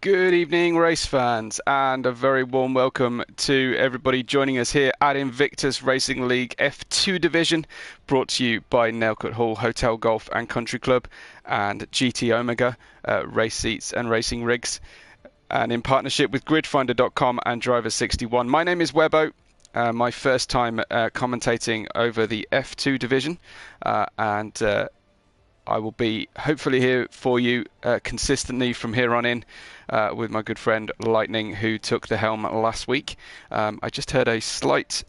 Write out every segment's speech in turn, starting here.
Good evening, race fans, and a very warm welcome to everybody joining us here at Invictus Racing League F2 Division, brought to you by Nailcut Hall Hotel, Golf and Country Club and GT Omega Race Seats and Racing Rigs, and in partnership with gridfinder.com and Driver61. My name is Webbo. My first time commentating over the F2 division, and I will be hopefully here for you consistently from here on in with my good friend Lightning, who took the helm last week. I just heard a slight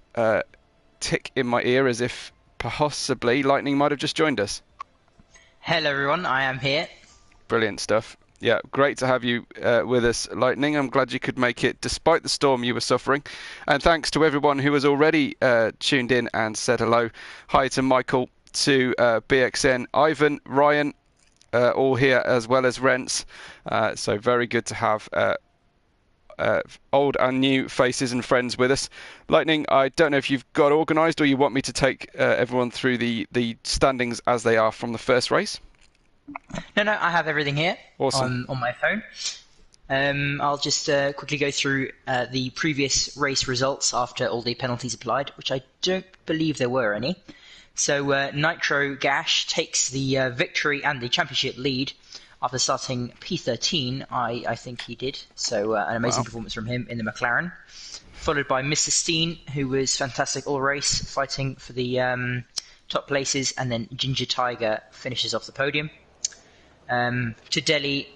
tick in my ear as if possibly Lightning might have just joined us. Hello everyone, I am here. Brilliant stuff. Yeah, great to have you with us, Lightning. I'm glad you could make it despite the storm you were suffering. And thanks to everyone who has already tuned in and said hello. Hi to Michael, to BXN, Ivan, Ryan, all here, as well as Rents. So very good to have old and new faces and friends with us. Lightning, I don't know if you've got organised or you want me to take everyone through the standings as they are from the first race? No, I have everything here. Awesome. on my phone. I'll just quickly go through the previous race results after all the penalties applied, which I don't believe there were any. So Nitro Gash takes the victory and the championship lead after starting P13, I think he did. So an amazing performance from him in the McLaren. Followed by Mr. Steen, who was fantastic all race, fighting for the top places, and then Ginger Tiger finishes off the podium. To Delhi,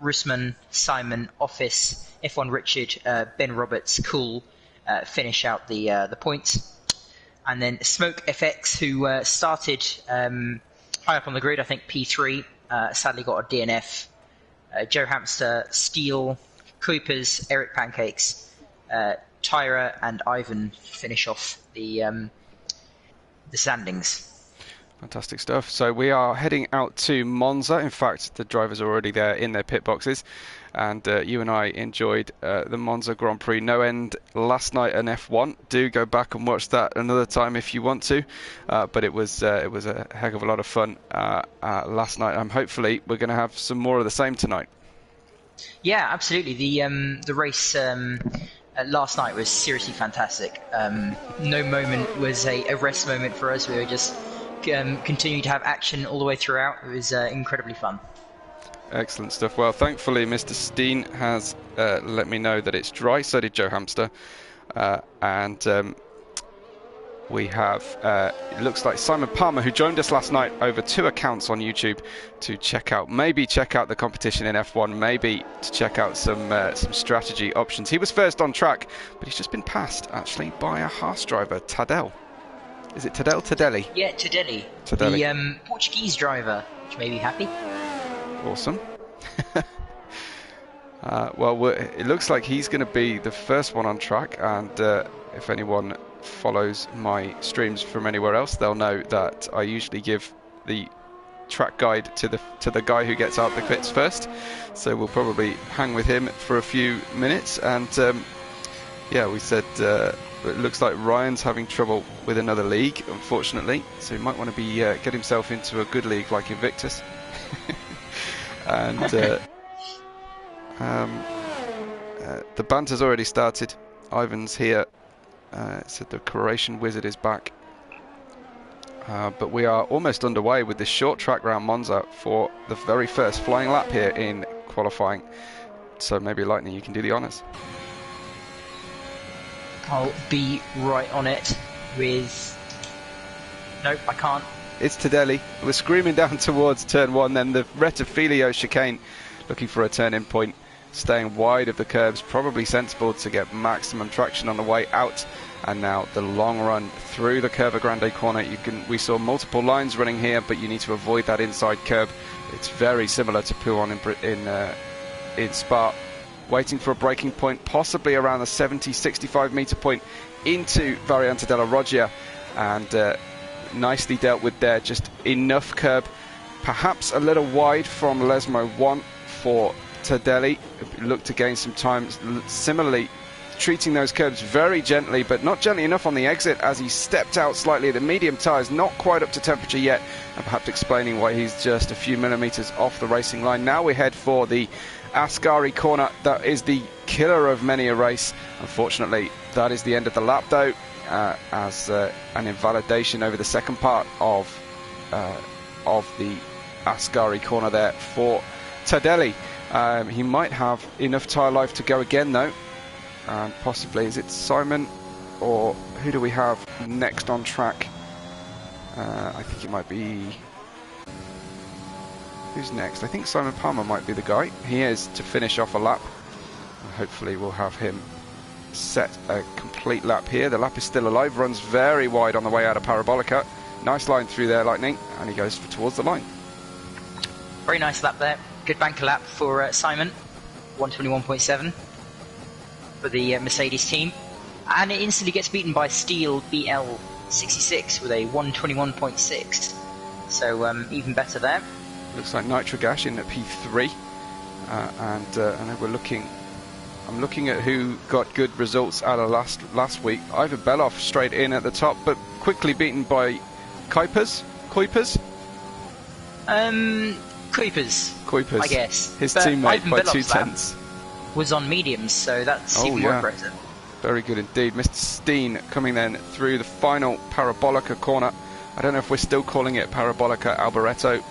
Rusman, Simon, Office, F1 Richard, Ben Roberts, Cool finish out the points. And then Smoke FX, who started high up on the grid, I think P3, sadly got a DNF. Joe Hamster, Steel, Kuipers, Eric Pancakes, Tyra and Ivan finish off the standings. Fantastic stuff. So we are heading out to Monza. In fact, the drivers are already there in their pit boxes. And you and I enjoyed the Monza Grand Prix no end last night in F1. Do go back and watch that another time if you want to. But it was a heck of a lot of fun last night. Hopefully we're going to have some more of the same tonight. Yeah, absolutely. The race last night was seriously fantastic. No moment was a rest moment for us. We were just continuing to have action all the way throughout. It was incredibly fun. Excellent stuff. Well, thankfully, Mr. Steen has let me know that it's dry. So did Joe Hamster. And we have, it looks like Simon Palmer, who joined us last night over 2 accounts on YouTube to check out the competition in F1, maybe to check out some strategy options. He was first on track, but he's just been passed, actually, by a Haas driver, Tadel. Is it Tadel? Tadeli? Yeah, Tadeli. The Portuguese driver, which made me happy. Awesome. Well, it looks like he's going to be the first one on track, and if anyone follows my streams from anywhere else, they'll know that I usually give the track guide to the guy who gets out the pits first. So we'll probably hang with him for a few minutes, and yeah, we said it looks like Ryan's having trouble with another league, unfortunately, so he might want to be get himself into a good league like Invictus. And the banter's already started. Ivan's here. Said the Croatian Wizard is back. But we are almost underway with this short track round Monza for the very first flying lap here in qualifying. So maybe Lightning, you can do the honours. I'll be right on it with... Nope, I can't. It's Tadeli. We're screaming down towards turn 1, then the Rettifilio chicane, looking for a turn-in point, staying wide of the curbs, probably sensible to get maximum traction on the way out. And now the long run through the Curva Grande corner. We saw multiple lines running here, but you need to avoid that inside curb. It's very similar to Pouhon in Spa. Waiting for a braking point, possibly around the 70-65 meter point into Variante della Roggia, and nicely dealt with there. Just enough curb, perhaps a little wide from Lesmo 1 for Tadeli. Looked to gain some time. Similarly, treating those curbs very gently, but not gently enough on the exit as he stepped out slightly. The medium tyres not quite up to temperature yet, and perhaps explaining why he's just a few millimeters off the racing line. Now we head for the Ascari corner. That is the killer of many a race. Unfortunately, that is the end of the lap, though, as an invalidation over the second part of the Ascari corner there for Tardelli. He might have enough tyre life to go again, though. Possibly, is it Simon, or who do we have next on track? I think it might be... Who's next? I think Simon Palmer might be the guy. He is, to finish off a lap. Hopefully we'll have him set a complete lap here. The lap is still alive, runs very wide on the way out of Parabolica. Nice line through there, Lightning, and he goes towards the line. Very nice lap there. Good banker lap for Simon. 121.7 for the Mercedes team. And it instantly gets beaten by Steel BL66 with a 121.6. So even better there. Looks like Nitrogash in at P3, and we're looking. I'm looking at who got good results out of last week. Ivan Belov straight in at the top, but quickly beaten by Kuipers. Kuipers, I guess. His teammate by 2/10. Was on mediums, so that's even more impressive. Very good indeed. Mr. Steen coming then through the final Parabolica corner. I don't know if we're still calling it Parabolica Alboreto.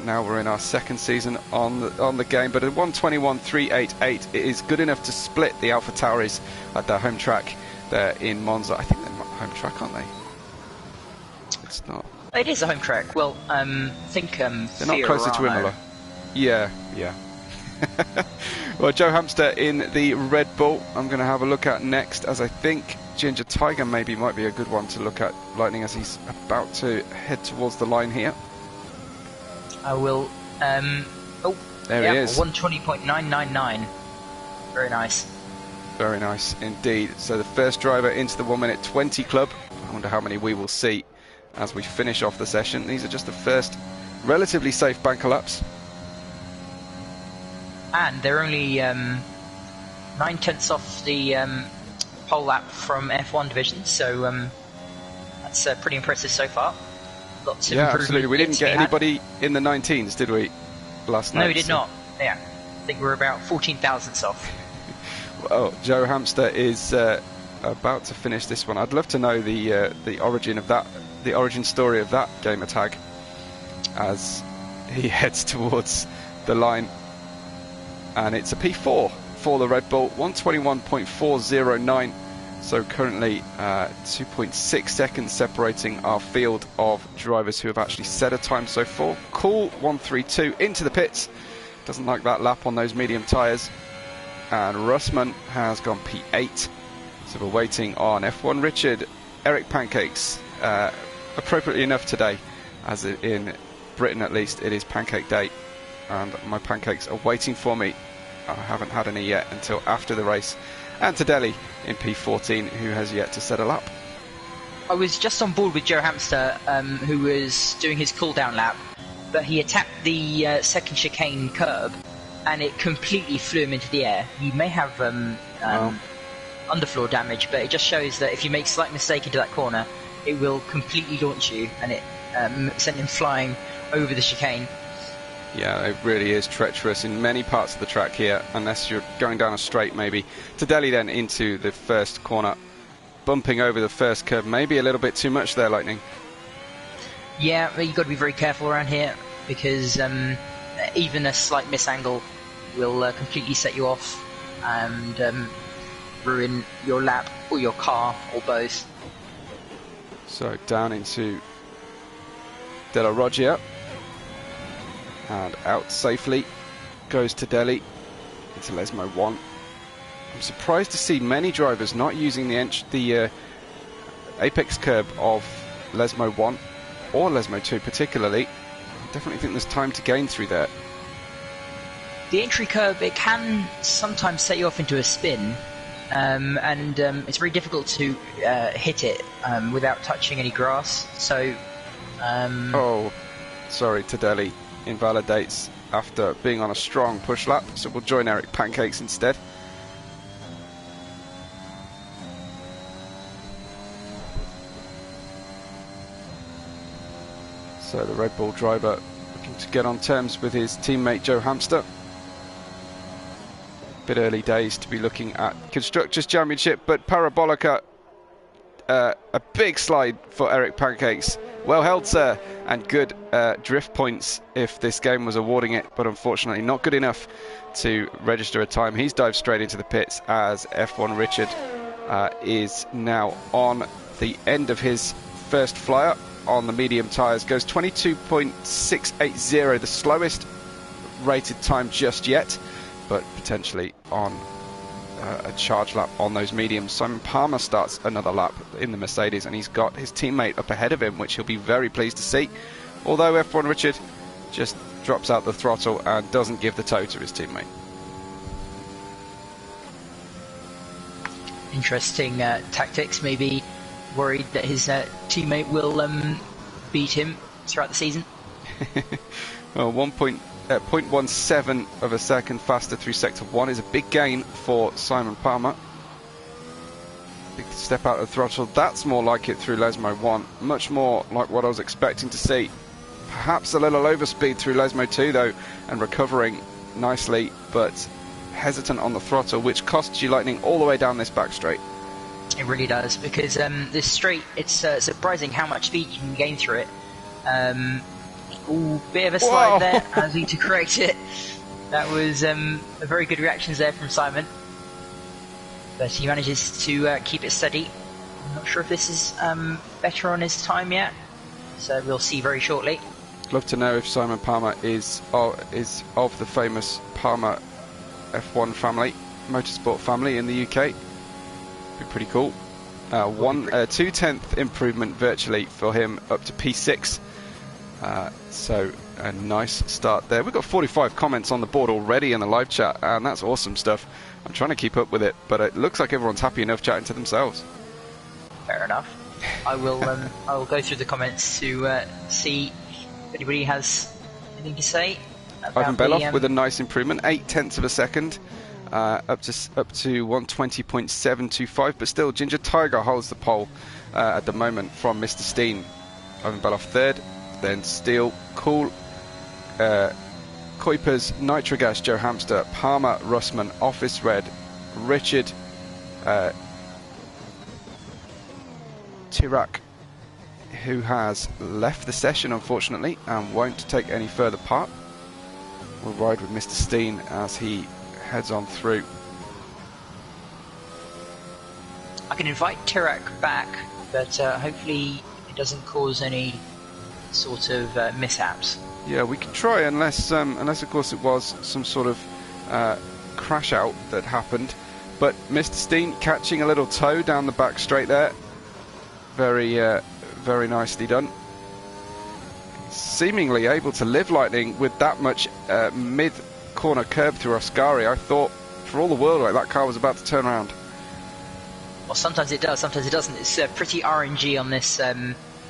Now we're in our second season on the game, but at 121.388, it is good enough to split the Alpha Tauris at their home track there in Monza. I think they're home track, aren't they? It's not. It is a home track. Well, I think they're not closer to Imola. Yeah. Well, Joe Hamster in the Red Bull. I'm going to have a look at next, as I think Ginger Tiger maybe might be a good one to look at, Lightning, as he's about to head towards the line here. I will. There he is. 120.999. Very nice. Very nice indeed. So the first driver into the 1 minute 20 club. I wonder how many we will see as we finish off the session. These are just the first relatively safe banker laps. And they're only 9/10 off the pole lap from F1 division, so that's pretty impressive so far. Lots of improvement. Absolutely. We didn't get anybody in the 19s, did we, last night? No, we did not. Yeah, I think we're about 14 thousandths off. Well, Joe Hamster is about to finish this one. I'd love to know the origin of that, the origin story of that gamer tag, as he heads towards the line. And it's a P4 for the Red Bull, 121.409. So currently 2.6 seconds separating our field of drivers who have actually set a time so far. Cool 132 into the pits. Doesn't like that lap on those medium tyres. And Russman has gone P8. So we're waiting on F1 Richard, Eric Pancakes. Appropriately enough today, as in Britain at least, it is Pancake Day. And my pancakes are waiting for me. I haven't had any yet until after the race. And Tardelli in P14, who has yet to set a lap. I was just on board with Joe Hamster, who was doing his cool-down lap, but he attacked the second chicane curb, and it completely flew him into the air. He may have underfloor damage, but it just shows that if you make a slight mistake into that corner, it will completely launch you, and it sent him flying over the chicane. Yeah, it really is treacherous in many parts of the track here, unless you're going down a straight maybe. Tardelli then into the first corner, bumping over the first curve, maybe a little bit too much there, Lightning. Yeah, but you've got to be very careful around here, because even a slight misangle will completely set you off and ruin your lap or your car or both. So down into De La Roggia. And out safely goes Tardelli into Lesmo 1. I'm surprised to see many drivers not using the apex curb of Lesmo 1 or Lesmo 2 particularly. I definitely think there's time to gain through there. The entry curb, it can sometimes set you off into a spin, and it's very difficult to hit it without touching any grass. So, oh, sorry, Tardelli invalidates after being on a strong push lap, so we'll join Eric Pancakes instead. So the Red Bull driver looking to get on terms with his teammate Joe Hamster. Bit early days to be looking at Constructors Championship, but Parabolica, a big slide for Eric Pancakes. Well held, sir, and good drift points if this game was awarding it, but unfortunately not good enough to register a time. He's dived straight into the pits as F1 Richard is now on the end of his first flyer on the medium tyres. Goes 22.680, the slowest rated time just yet, but potentially on a charge lap on those mediums. Simon Palmer starts another lap in the Mercedes, and he's got his teammate up ahead of him, which he'll be very pleased to see. Although F1 Richard just drops out the throttle and doesn't give the toe to his teammate. Interesting tactics. Maybe worried that his teammate will beat him throughout the season. Well, 0.17 of a second faster through Sector 1 is a big gain for Simon Palmer. Big step out of the throttle. That's more like it through Lesmo 1. Much more like what I was expecting to see. Perhaps a little overspeed through Lesmo 2 though, and recovering nicely, but hesitant on the throttle, which costs you lightning all the way down this back straight. It really does, because this straight, it's surprising how much speed you can gain through it. Ooh, bit of a slide there. I need to correct it. That was a very good reactions there from Simon, but he manages to keep it steady. I'm not sure if this is better on his time yet, so we'll see very shortly. Love to know if Simon Palmer is of the famous Palmer F1 family, motorsport family in the UK. Be pretty cool. 2/10th improvement virtually for him, up to P6. So a nice start there. We've got 45 comments on the board already in the live chat, and that's awesome stuff. I'm trying to keep up with it, but it looks like everyone's happy enough chatting to themselves. Fair enough. I will I will go through the comments to see if anybody has anything to say. Ivan Beloff with a nice improvement, 0.8 of a second, up to 120.725, but still Ginger Tiger holds the pole at the moment from Mr. Steen. Ivan Beloff third, then Steele, Cool, Kuipers, Nitrogas, Joe Hamster, Palmer, Russman, Office Red, Richard, Tirak, who has left the session unfortunately and won't take any further part. We'll ride with Mr. Steen as he heads on through. I can invite Tirak back, but hopefully it doesn't cause any sort of mishaps. Yeah, we can try, unless of course it was some sort of crash out that happened. But Mr. Steen catching a little toe down the back straight there. Very nicely done. Seemingly able to live lightning with that much mid-corner curb through Ascari. I thought for all the world like that car was about to turn around. Well, sometimes it does, sometimes it doesn't. It's pretty RNG on this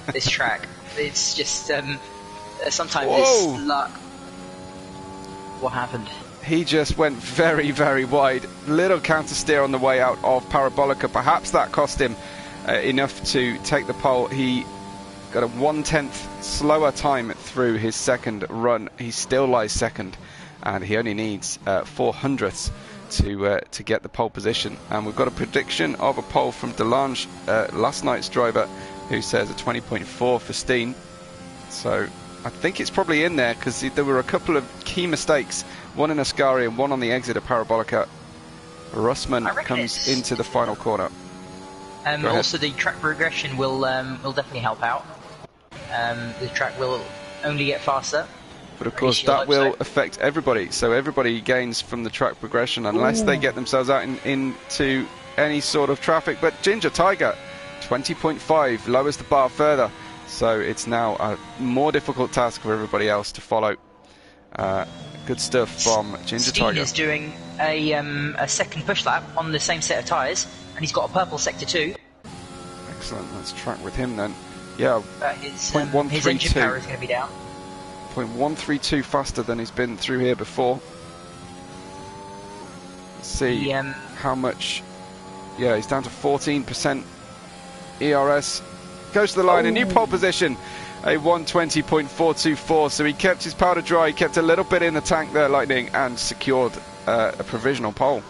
this track. It's just sometimes it's luck. What happened? He just went very, very wide. Little counter steer on the way out of Parabolica. Perhaps that cost him enough to take the pole. He got a 1/10 slower time through his second run. He still lies second, and he only needs 400ths to get the pole position. And we've got a prediction of a pole from Delange, last night's driver, who says a 20.4 for Steen. So I think it's probably in there, because there were a couple of key mistakes, one in Ascari and one on the exit of Parabolica. Russman comes into the final corner. Also, the track progression will definitely help out. The track will only get faster. But of course that will affect everybody, so everybody gains from the track progression unless they get themselves out into any sort of traffic. But Ginger Tiger, 20.5, lowers the bar further, so it's now a more difficult task for everybody else to follow. Good stuff from Ginger Tiger. Steen is doing a second push lap on the same set of tyres, and he's got a purple sector 2. Excellent, let's track with him then. Yeah, his engine power is going to be down. 0.132 faster than he's been through here before. Let's see how much. Yeah, he's down to 14% ERS. Goes to the line, a new pole position, a 120.424. So he kept his powder dry, he kept a little bit in the tank there, Lightning, and secured a provisional pole.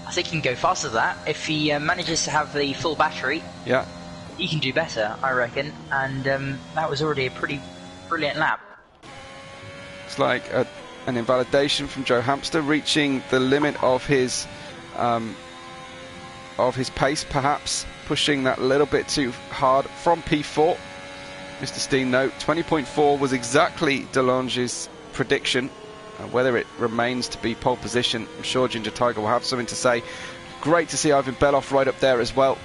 I think he can go faster than that. If he manages to have the full battery, Yeah. he can do better, I reckon. And that was already a pretty brilliant lap. It's like an invalidation from Joe Hamster, reaching the limit of his pace, perhaps pushing that little bit too hard from P4. Mr. Steen, no, 20.4 was exactly DeLonge's prediction. Whether it remains to be pole position, I'm sure Ginger Tiger will have something to say. Great to see Ivan Beloff right up there as well.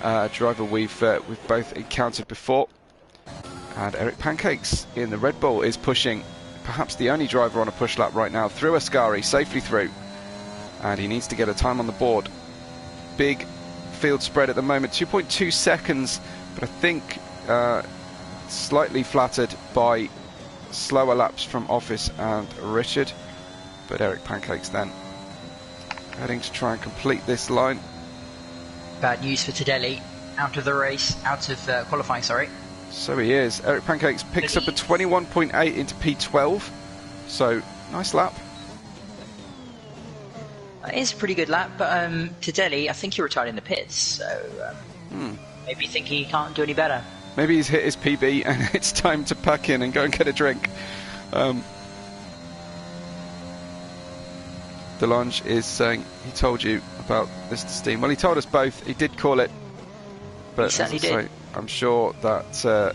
A driver we've both encountered before. And Eric Pancakes in the Red Bull is pushing, perhaps the only driver on a push lap right now, through Ascari, safely through. And he needs to get a time on the board. Big field spread at the moment, 2.2 seconds, but I think slightly flattered by slower laps from Office and Richard. But Eric Pancakes then heading to try and complete this line. Bad news for Tedeli, out of the race, out of qualifying, sorry. So he is. Eric Pancakes picks up a 21.8 into P12, so nice lap. It is a pretty good lap, but Tedeli, I think he retired in the pits, so maybe think he can't do any better. Maybe he's hit his PB and it's time to pack in and go and get a drink. DeLonge is saying he told you about Mr. Steen. Well, he told us both. He did call it, but he certainly did. I'm sure that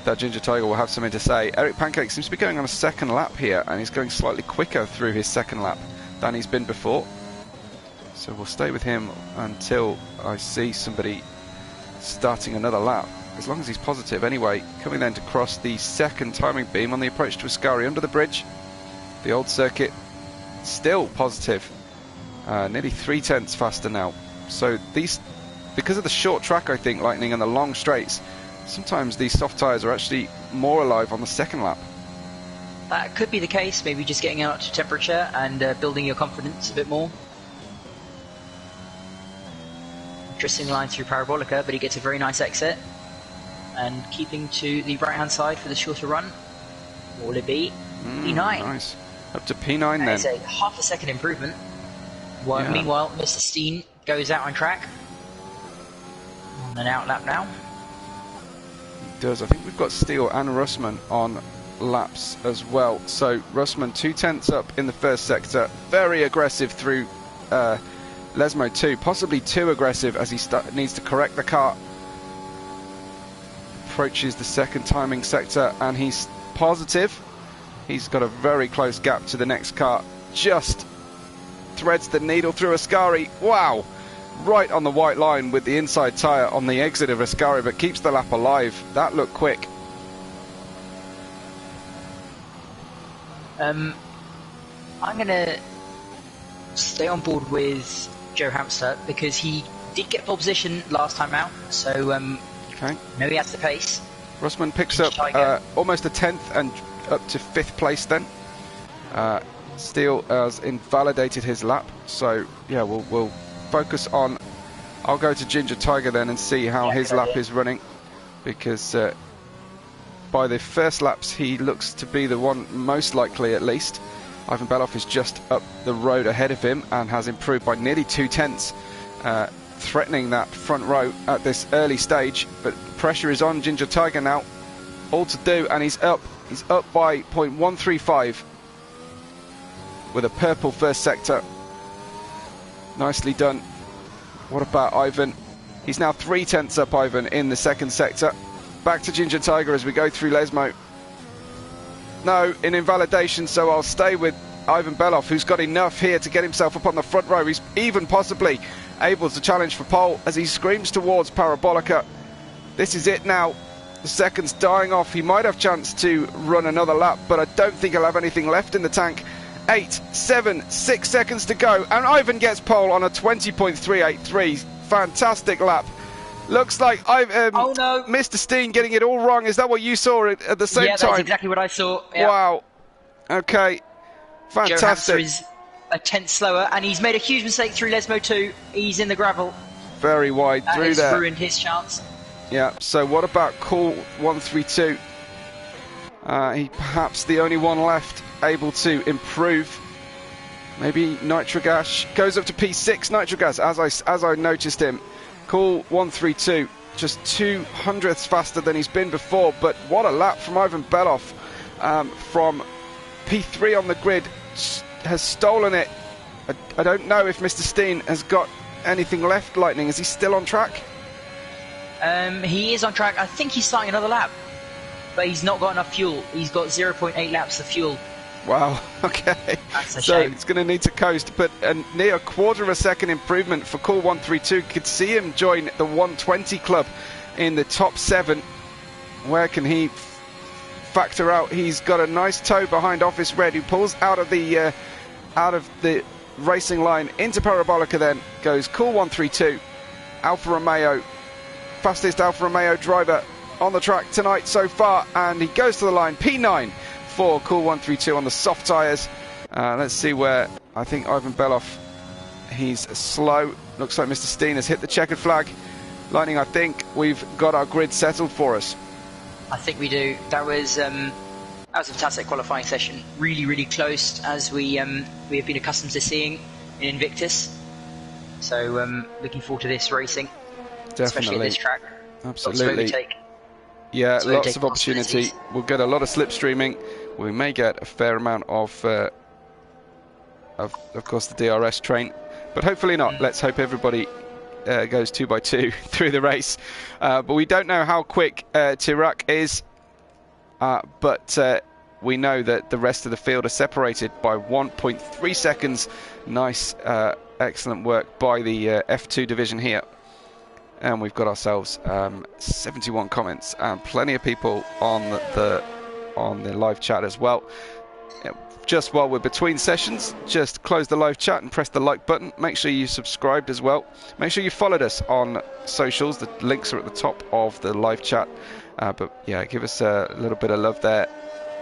that Ginger Tiger will have something to say. Eric Pancake seems to be going on a second lap here, and he's going slightly quicker through his second lap than he's been before. So we'll stay with him until I see somebody starting another lap, as long as he's positive anyway. Coming then to cross the second timing beam on the approach to Ascari under the bridge, the old circuit, still positive, nearly 0.3 faster now. So these, because of the short track, I think, Lightning, and the long straights, sometimes these soft tyres are actually more alive on the second lap. That could be the case, maybe just getting out to temperature and building your confidence a bit more. Interesting line through Parabolica, but he gets a very nice exit. And keeping to the right hand side for the shorter run. What will it be? P9. Nice. Up to P9 then. It's a half a second improvement. Well, meanwhile, Mr. Steen goes out on track. On an out lap now. He does. I think we've got Steele and Russman on laps as well. So Russman 0.2 up in the first sector. Very aggressive through Lesmo 2. Possibly too aggressive as he needs to correct the car. Approaches the second timing sector and he's positive. He's got a very close gap to the next car. Just threads the needle through Ascari. Wow! Right on the white line with the inside tyre on the exit of Ascari, but keeps the lap alive. That looked quick. I'm going to stay on board with Joe Hamster because he did get pole position last time out, so okay. No, he has the pace. Russman picks up almost a 10th and up to 5th place then. Steele has invalidated his lap, so yeah, we'll focus on. I'll go to Ginger Tiger then and see how his lap is running, because by the first laps he looks to be the one most likely, at least. Ivan Beloff is just up the road ahead of him and has improved by nearly 0.2, threatening that front row at this early stage, but pressure is on Ginger Tiger now. All to do, and he's up by 0.135 with a purple first sector. Nicely done. What about Ivan? He's now 0.3 up, Ivan, in the second sector. Back to Ginger Tiger as we go through Lesmo. No, in invalidation, so I'll stay with Ivan Beloff, who's got enough here to get himself up on the front row. He's even possibly able to challenge for pole as he screams towards Parabolica. This is it now. The second's dying off. He might have chance to run another lap, but I don't think he'll have anything left in the tank. 8, 7, 6 seconds to go, and Ivan gets pole on a 20.383. Fantastic lap. Looks like oh no, Mr. Steen getting it all wrong. Is that what you saw at the same time? Yeah, that's exactly what I saw. Yeah. Wow. Okay. Fantastic. Joe Hamster is a 10th slower, and he's made a huge mistake through Lesmo 2. He's in the gravel. Very wide through there. That has ruined his chance. Yeah, so what about Cool 132? He perhaps the only one left able to improve Maybe Nitrogash goes up to P6. Nitrogash, as I noticed him, cool 132, just 200ths faster than he's been before. But what a lap from Ivan Belov, from P3 on the grid, has stolen it. I don't know if Mr. Steen has got anything left. Lightning, is he still on track? He is on track. I think he's starting another lap, but he's not got enough fuel. He's got 0.8 laps of fuel. Wow, okay. That's a so shame. it's going to need to coast, but a near quarter of a second improvement for Cool 132. Could see him join the 120 club in the top 7. Where can he factor out? He's got a nice toe behind Office Red, who pulls out of the racing line into Parabolica. Then goes Cool 132, Alfa Romeo, fastest Alfa Romeo driver on the track tonight so far, and he goes to the line. P9 for Cool 132 on the soft tyres. Let's see where I think Ivan Belov, he's slow. Looks like Mr. Steen has hit the checkered flag. Lightning, I think we've got our grid settled for us. I think we do. That was a fantastic qualifying session. Really, really close, as we have been accustomed to seeing in Invictus. So looking forward to this racing, Definitely. especially this track. Absolutely. Lots of overtake. Yeah, lots of opportunity. We'll get a lot of slipstreaming. We may get a fair amount of course, the DRS train, but hopefully not. Let's hope everybody goes 2x2 through the race. But we don't know how quick Tirac is, but we know that the rest of the field are separated by 1.3 seconds. Nice, excellent work by the F2 division here. And we've got ourselves 71 comments and plenty of people on the live chat as well. Just while we're between sessions, just close the live chat and press the like button. Make sure you subscribed as well. Make sure you followed us on socials. The links are at the top of the live chat. But yeah, give us a little bit of love there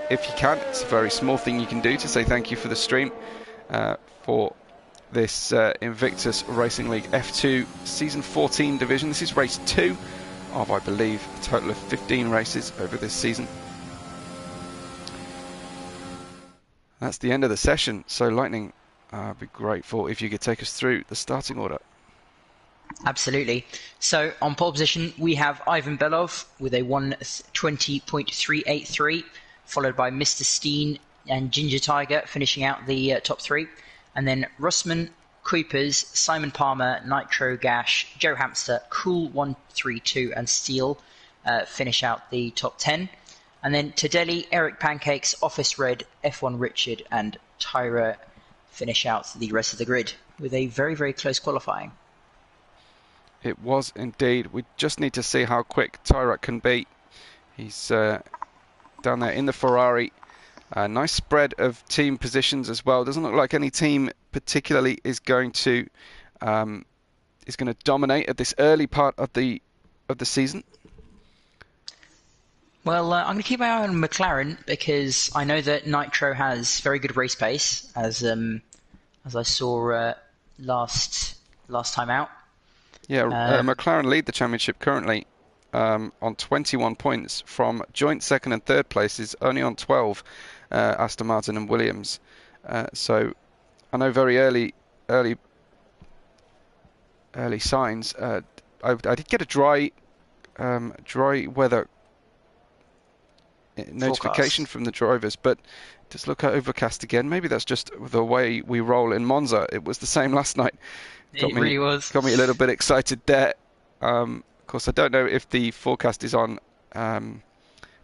if you can. It's a very small thing you can do to say thank you for the stream, for this Invictus Racing League F2 Season 14 division. This is race 2 of, I believe, a total of 15 races over this season. That's the end of the session. So Lightning, I'd be grateful if you could take us through the starting order. Absolutely. So on pole position, we have Ivan Belov with a 120.383, followed by Mr. Steen and Ginger Tiger finishing out the top 3. And then Russman, Kuipers, Simon Palmer, Nitro Gash, Joe Hamster, Cool 132 and Steel finish out the top 10. And then Tadelli, Eric Pancakes, Office Red, F1 Richard and Tyra finish out the rest of the grid with a very, very close qualifying. It was indeed. We just need to see how quick Tyra can be. He's down there in the Ferrari. Nice spread of team positions as well. Doesn't look like any team particularly is going to dominate at this early part of the season. Well, I'm going to keep my eye on McLaren because I know that Nitro has very good race pace, as I saw last time out. Yeah, McLaren lead the championship currently on 21 points from joint second and third places, only on 12. Aston Martin and Williams. So I know very early signs. I did get a dry weather notification from the drivers, but it does look overcast again. Maybe that's just the way we roll in Monza. It was the same last night. Really was. Got me a little bit excited there. Of course, I don't know if the forecast is on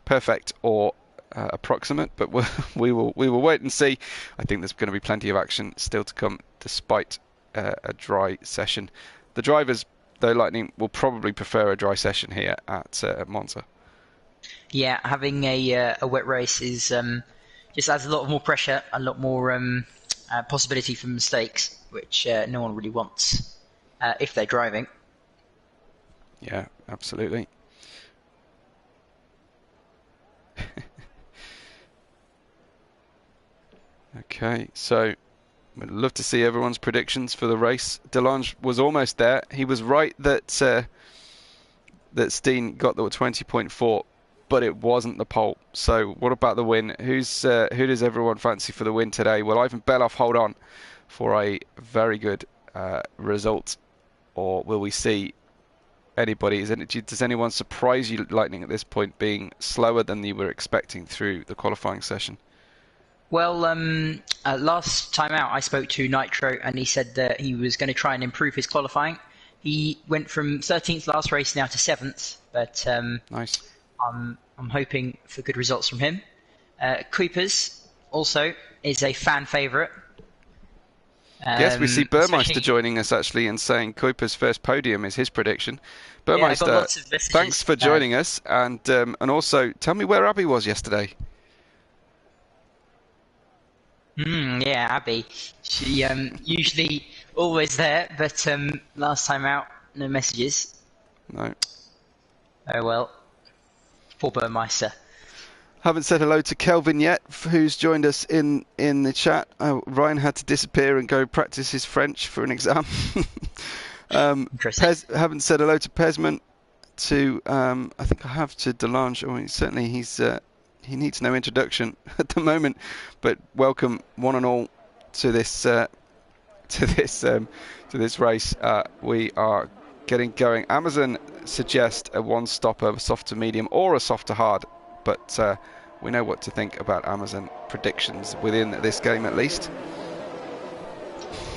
perfect or approximate, but we will wait and see. I think there's going to be plenty of action still to come, despite a dry session. The drivers, though, Lightning, will probably prefer a dry session here at Monza. Yeah, having a wet race is just adds a lot more pressure, a lot more possibility for mistakes, which no one really wants if they're driving. Yeah, absolutely. Okay, so we'd love to see everyone's predictions for the race. Delange was almost there. He was right that Steen got the 20.4, but it wasn't the pole. So what about the win? Who does everyone fancy for the win today? Well, Ivan Belov hold on for a very good result, or will we see anybody? Does anyone surprise you, Lightning, at this point, being slower than you were expecting through the qualifying session? Well, last time out I spoke to Nitro and he said that he was going to try and improve his qualifying. He went from 13th last race now to 7th, but nice. I'm hoping for good results from him. Kuipers also is a fan favourite. Yes, we see Burmeister joining us actually and saying Kuiper's first podium is his prediction. Burmeister, yeah, I got lots of messages. Thanks for joining us, and also tell me where Abby was yesterday. Yeah, Abby. She usually always there, but last time out, no messages. No. Oh well. Poor Burmeister. Haven't said hello to Kelvin yet, who's joined us in the chat. Ryan had to disappear and go practice his French for an exam. Interesting. Haven't said hello to Pesman. I think I have to Delange. Certainly he needs no introduction at the moment. But welcome one and all to this race. We are getting going. Amazon suggest a one-stopper, a soft to medium, or a soft to hard. But we know what to think about Amazon predictions within this game, at least.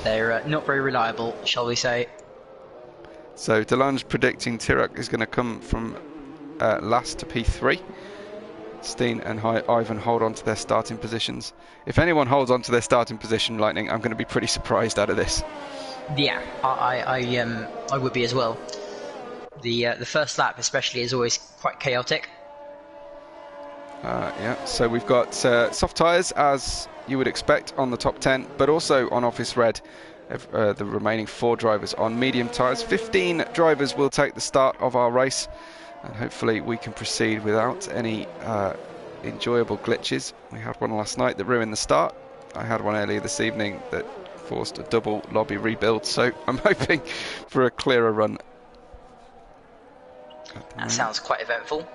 They're not very reliable, shall we say. So Delange predicting Tirac is going to come from last to P3. Steen and Ivan hold on to their starting positions. If anyone holds on to their starting position, Lightning, I'm going to be pretty surprised out of this. Yeah, I would be as well. The first lap especially is always quite chaotic. Yeah, so we've got soft tyres, as you would expect, on the top 10, but also on Office Red, the remaining 4 drivers on medium tyres. 15 drivers will take the start of our race, and hopefully we can proceed without any enjoyable glitches. We had one last night that ruined the start. I had one earlier this evening that forced a double lobby rebuild, so I'm hoping for a clearer run. That sounds quite eventful.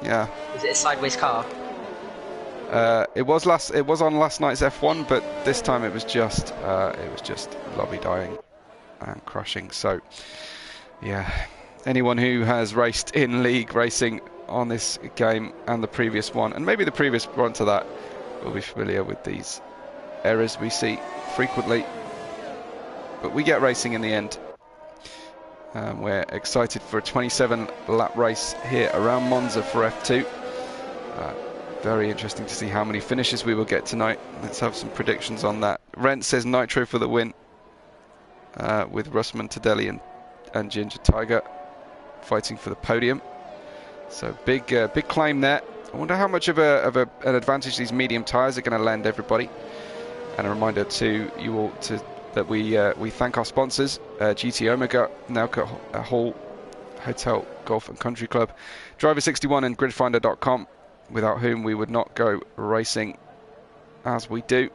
Yeah. Is it a sideways car? It was on last night's F1, but this time it was just lobby dying and crashing. So yeah, anyone who has raced in league racing on this game and the previous one, and maybe the previous one to that, will be familiar with these errors we see frequently. But we get racing in the end. We're excited for a 27-lap race here around Monza for F2. Very interesting to see how many finishes we will get tonight. Let's have some predictions on that. Rent says Nitro for the win, with Russman, Tadelli and Ginger Tiger fighting for the podium. So big claim there. I wonder how much of an advantage these medium tyres are going to lend everybody. And a reminder to you all that we thank our sponsors, GT Omega, Nauka Hall Hotel Golf and Country Club, Driver61 and Gridfinder.com, without whom we would not go racing as we do.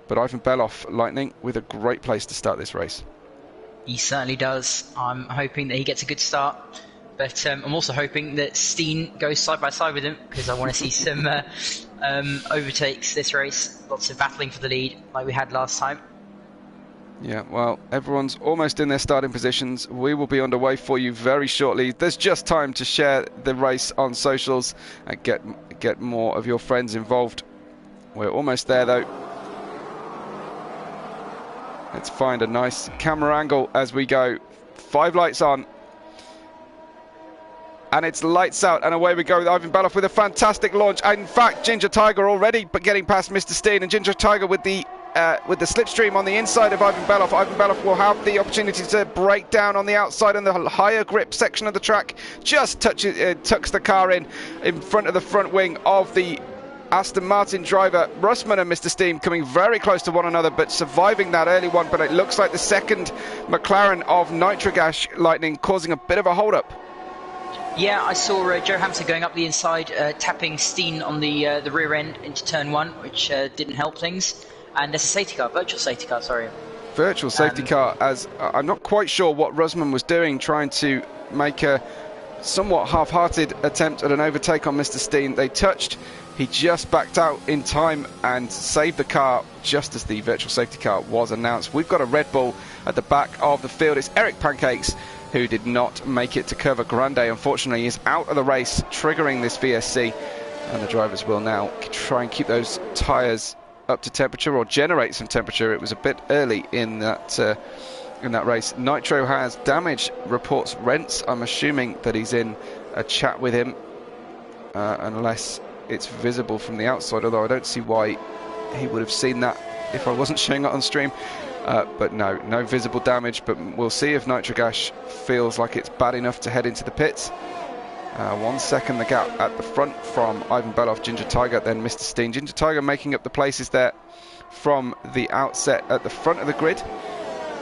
But Ivan Beloff, Lightning, with a great place to start this race. He certainly does. I'm hoping that he gets a good start, but I'm also hoping that Steen goes side by side with him, because I want to see some overtakes this race. Lots of battling for the lead like we had last time. Yeah, well, everyone's almost in their starting positions. We will be underway for you very shortly. There's just time to share the race on socials and get more of your friends involved. We're almost there, though. Let's find a nice camera angle as we go. 5 lights on. And it's lights out, and away we go with Ivan Beloff with a fantastic launch. And in fact, Ginger Tiger already getting past Mr. Steen, and Ginger Tiger with the slipstream on the inside of Ivan Beloff. Ivan Beloff will have the opportunity to break down on the outside on the higher grip section of the track. Just tucks the car in front of the front wing of the Aston Martin driver. Russman and Mr. Steen coming very close to one another, but surviving that early one. But it looks like the second McLaren of Nitrogash, Lightning, causing a bit of a hold-up. Yeah, I saw Joe Hamster going up the inside, tapping Steen on the rear end into turn 1, which didn't help things. And there's a safety car, virtual safety car, sorry. Virtual safety car, as I'm not quite sure what Russman was doing, trying to make a somewhat half-hearted attempt at an overtake on Mr. Steen. They touched, he just backed out in time and saved the car just as the virtual safety car was announced. We've got a Red Bull at the back of the field. It's Eric Pancakes who did not make it to Curva Grande. Unfortunately, he's out of the race, triggering this VSC, and the drivers will now try and keep those tyres up to temperature or generate some temperature. It was a bit early in that race. Nitro has damage, reports Rents. I'm assuming that he's in a chat with him, unless it's visible from the outside, although I don't see why he would have seen that if I wasn't showing it on stream. But no visible damage, but we'll see if Nitrogash feels like it's bad enough to head into the pits. 1 second the gap at the front from Ivan Beloff, Ginger Tiger, then Mr. Steen. Ginger Tiger making up the places there from the outset at the front of the grid.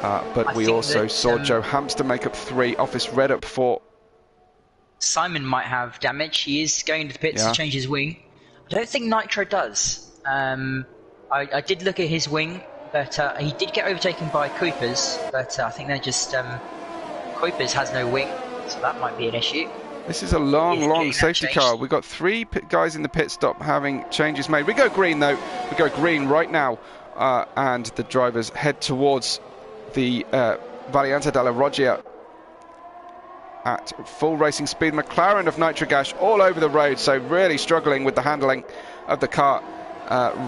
But we also saw Joe Hamster make up 3, Office Red up 4. Simon might have damage. He is going into the pits to change his wing. I don't think Nitro does. I did look at his wing, but he did get overtaken by Kuipers, but I think they're just... Kuipers has no wing, so that might be an issue. This is a long safety car. We've got 3 guys in the pit stop having changes made. We go green, though. We go green right now, and the drivers head towards the Variante della Roggia at full racing speed. McLaren of Nitrogash all over the road, so really struggling with the handling of the car.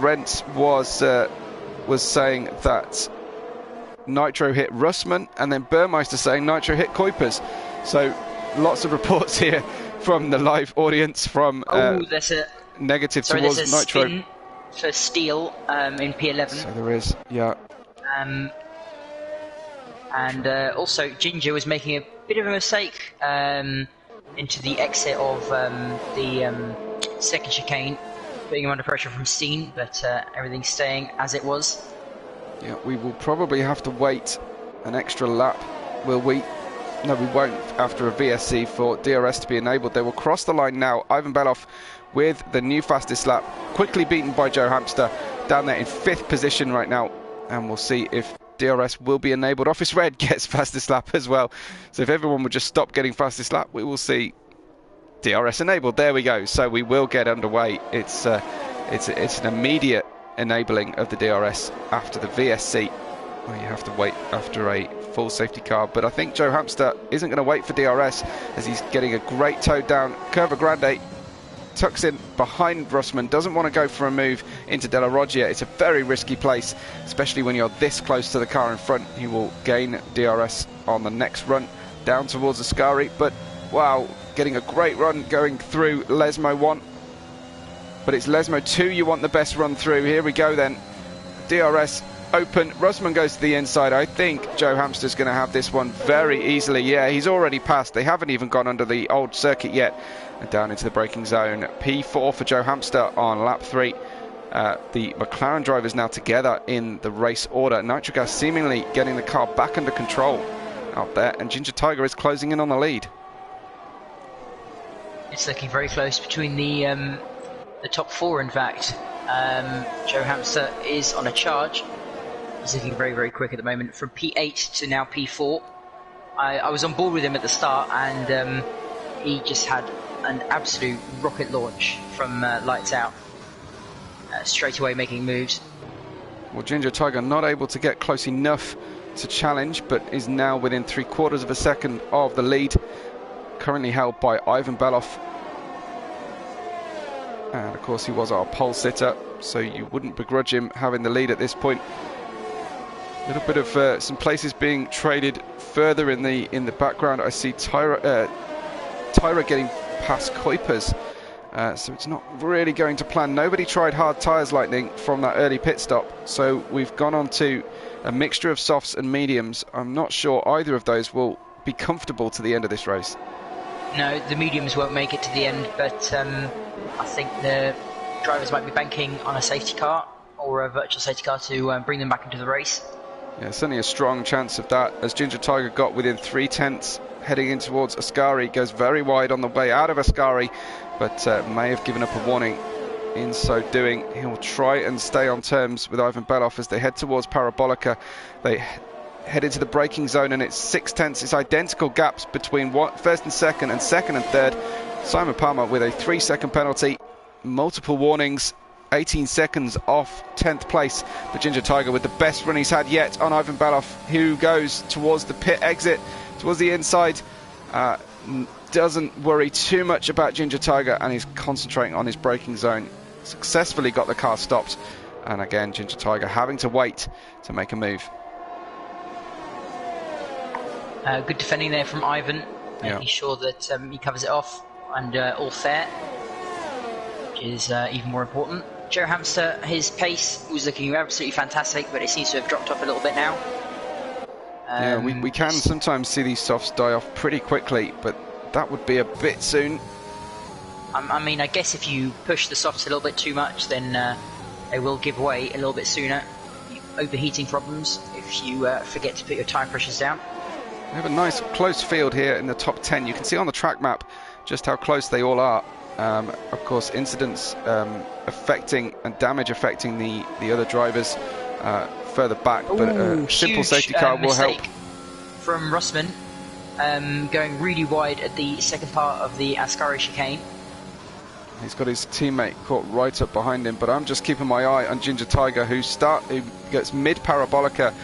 Rents was saying that Nitro hit Russman, and then Burmeister saying Nitro hit Kuipers. So lots of reports here from the live audience from there's a negative towards there's a Nitro. Spin for Steele in P11. So there is, yeah. And also Ginger was making a bit of a mistake into the exit of the second chicane, putting him under pressure from Steen, but everything's staying as it was. Yeah, we will probably have to wait an extra lap, will we? No, we won't, after a VSC for DRS to be enabled. They will cross the line now. Ivan Beloff with the new fastest lap, quickly beaten by Joe Hamster, down there in 5th position right now. And we'll see if DRS will be enabled. Office Red gets fastest lap as well. So if everyone would just stop getting fastest lap, we will see DRS enabled. There we go. So we will get underway. It's an immediate enabling of the DRS after the VSC. Well, you have to wait after a full safety car, but I think Joe Hamster isn't going to wait for DRS as he's getting a great toe down. Curva Grande tucks in behind Russman, doesn't want to go for a move into Della Roggia. It's a very risky place, especially when you're this close to the car in front. He will gain DRS on the next run down towards Ascari, but wow, getting a great run going through Lesmo 1. But it's Lesmo 2 you want the best run through. Here we go then. DRS open. Russman goes to the inside. I think Joe Hamster's going to have this one very easily. Yeah, he's already passed. They haven't even gone under the old circuit yet. And down into the braking zone. P4 for Joe Hamster on lap 3. The McLaren drivers now together in the race order. Nitrogas seemingly getting the car back under control out there. And Ginger Tiger is closing in on the lead. It's looking very close between the top 4, in fact. Joe Hamster is on a charge. He's looking very, very quick at the moment, from P8 to now P4. I was on board with him at the start, and he just had an absolute rocket launch from lights out. Straight away making moves. Well, Ginger Tiger not able to get close enough to challenge, but is now within 3/4 of a second of the lead. Currently held by Ivan Beloff. And of course he was our pole sitter, so you wouldn't begrudge him having the lead at this point. A little bit of some places being traded further in the background. I see Tyra getting past Kuipers, so it's not really going to plan. Nobody tried hard tyres, Lightning, from that early pit stop, so we've gone on to a mixture of softs and mediums. I'm not sure either of those will be comfortable to the end of this race. No, the mediums won't make it to the end, but I think the drivers might be banking on a safety car or a virtual safety car to bring them back into the race. Yeah, certainly a strong chance of that, as Ginger Tiger got within 3/10 heading in towards Ascari. Goes very wide on the way out of Ascari, but may have given up a warning in so doing. He'll try and stay on terms with Ivan Beloff as they head towards Parabolica. They head into the braking zone, and it's 6/10. It's identical gaps between first and second and third. Simon Palmer with a 3-second penalty, multiple warnings, 18 seconds off 10th place. But Ginger Tiger with the best run he's had yet on Ivan Beloff, who goes towards the pit exit, towards the inside. Doesn't worry too much about Ginger Tiger, and he's concentrating on his braking zone. Successfully got the car stopped, and again Ginger Tiger having to wait to make a move. Good defending there from Ivan, making sure that he covers it off and all fair, which is even more important. Joe Hamster, his pace was looking absolutely fantastic, but it seems to have dropped off a little bit now. Yeah, we can sometimes see these softs die off pretty quickly, but that would be a bit soon. I mean, I guess if you push the softs a little bit too much, then they will give way a little bit sooner. Overheating problems if you forget to put your tyre pressures down. We have a nice close field here in the top 10. You can see on the track map just how close they all are. Of course, incidents affecting and damage affecting the other drivers further back, but a simple safety car will help. From Russman, going really wide at the second part of the Ascari chicane. He's got his teammate caught right up behind him, but I'm just keeping my eye on Ginger Tiger, who gets mid-parabolica,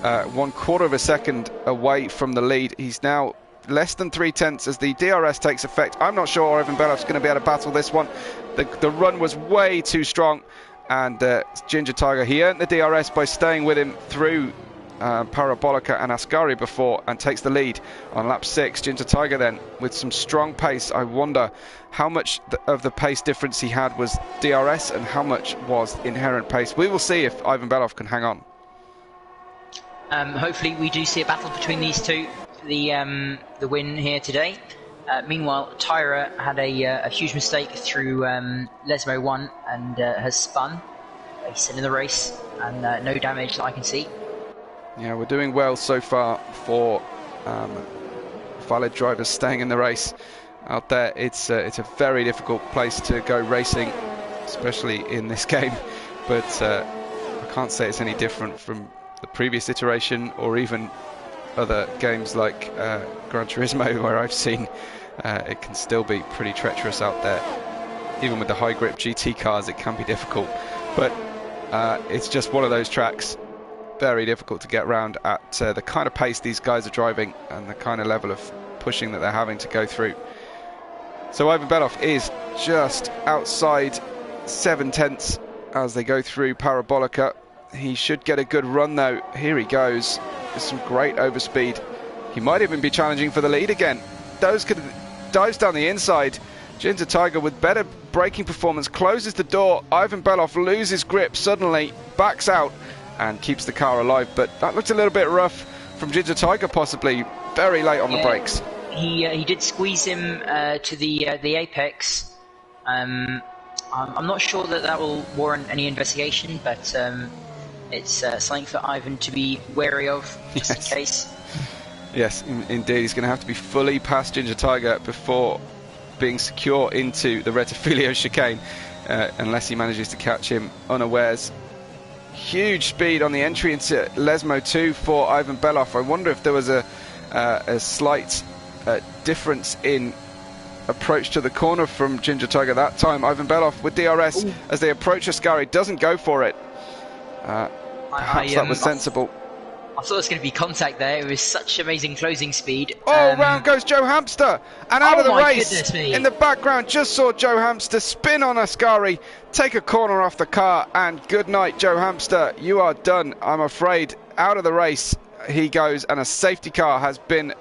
1/4 of a second away from the lead. He's now less than 3/10 as the DRS takes effect. I'm not sure Ivan Beloff's going to be able to battle this one. The run was way too strong, and Ginger Tiger, he earned the DRS by staying with him through Parabolica and Ascari before, and takes the lead on lap 6. Ginger Tiger then with some strong pace. I wonder how much of the pace difference he had was DRS and how much was inherent pace. We will see if Ivan Beloff can hang on. Hopefully we do see a battle between these two for the win here today. Meanwhile, Tyra had a huge mistake through Lesmo 1 and has spun. He's still in the race, and no damage that I can see. Yeah, we're doing well so far for valid drivers staying in the race out there. It's a very difficult place to go racing, especially in this game. But I can't say it's any different from the previous iteration or even other games like Gran Turismo, where I've seen it can still be pretty treacherous out there. Even with the high grip GT cars, it can be difficult. But it's just one of those tracks. Very difficult to get around at the kind of pace these guys are driving and the kind of level of pushing that they're having to go through. So Ivan Beloff is just outside 7/10 as they go through Parabolica. He should get a good run though. Here he goes with some great overspeed. He might even be challenging for the lead again. Dives down the inside. Ginger Tiger with better braking performance closes the door. Ivan Beloff loses grip suddenly, backs out and keeps the car alive, but that looked a little bit rough from Ginger Tiger, possibly very late on the brakes. He did squeeze him to the apex. I'm not sure that will warrant any investigation, but it's something for Ivan to be wary of, just in case. Yes, indeed. He's going to have to be fully past Ginger Tiger before being secure into the Rettifilio chicane, unless he manages to catch him unawares. Huge speed on the entry into Lesmo 2 for Ivan Beloff. I wonder if there was a slight difference in approach to the corner from Ginger Tiger that time. Ivan Beloff with DRS as they approach Ascari doesn't go for it. Perhaps that was sensible. I thought it was going to be contact there. It was such amazing closing speed. Round goes Joe Hamster, and out of the race. Me. In the background, just saw Joe Hamster spin on Ascari, take a corner off the car, and good night, Joe Hamster. You are done, I'm afraid. Out of the race he goes, and a safety car has been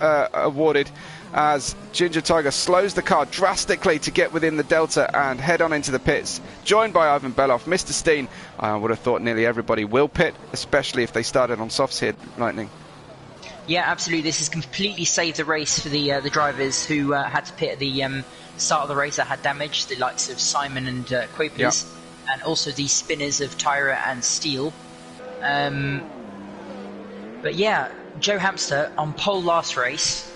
awarded as Ginger Tiger slows the car drastically to get within the delta and head on into the pits, joined by Ivan Beloff. Mr. Steen, I would have thought nearly everybody will pit, especially if they started on softs here, Lightning. Yeah, absolutely. This has completely saved the race for the drivers who had to pit at the start of the race that had damage, the likes of Simon and Quapers, and also the spinners of Tyra and Steele. But yeah, Joe Hamster on pole last race,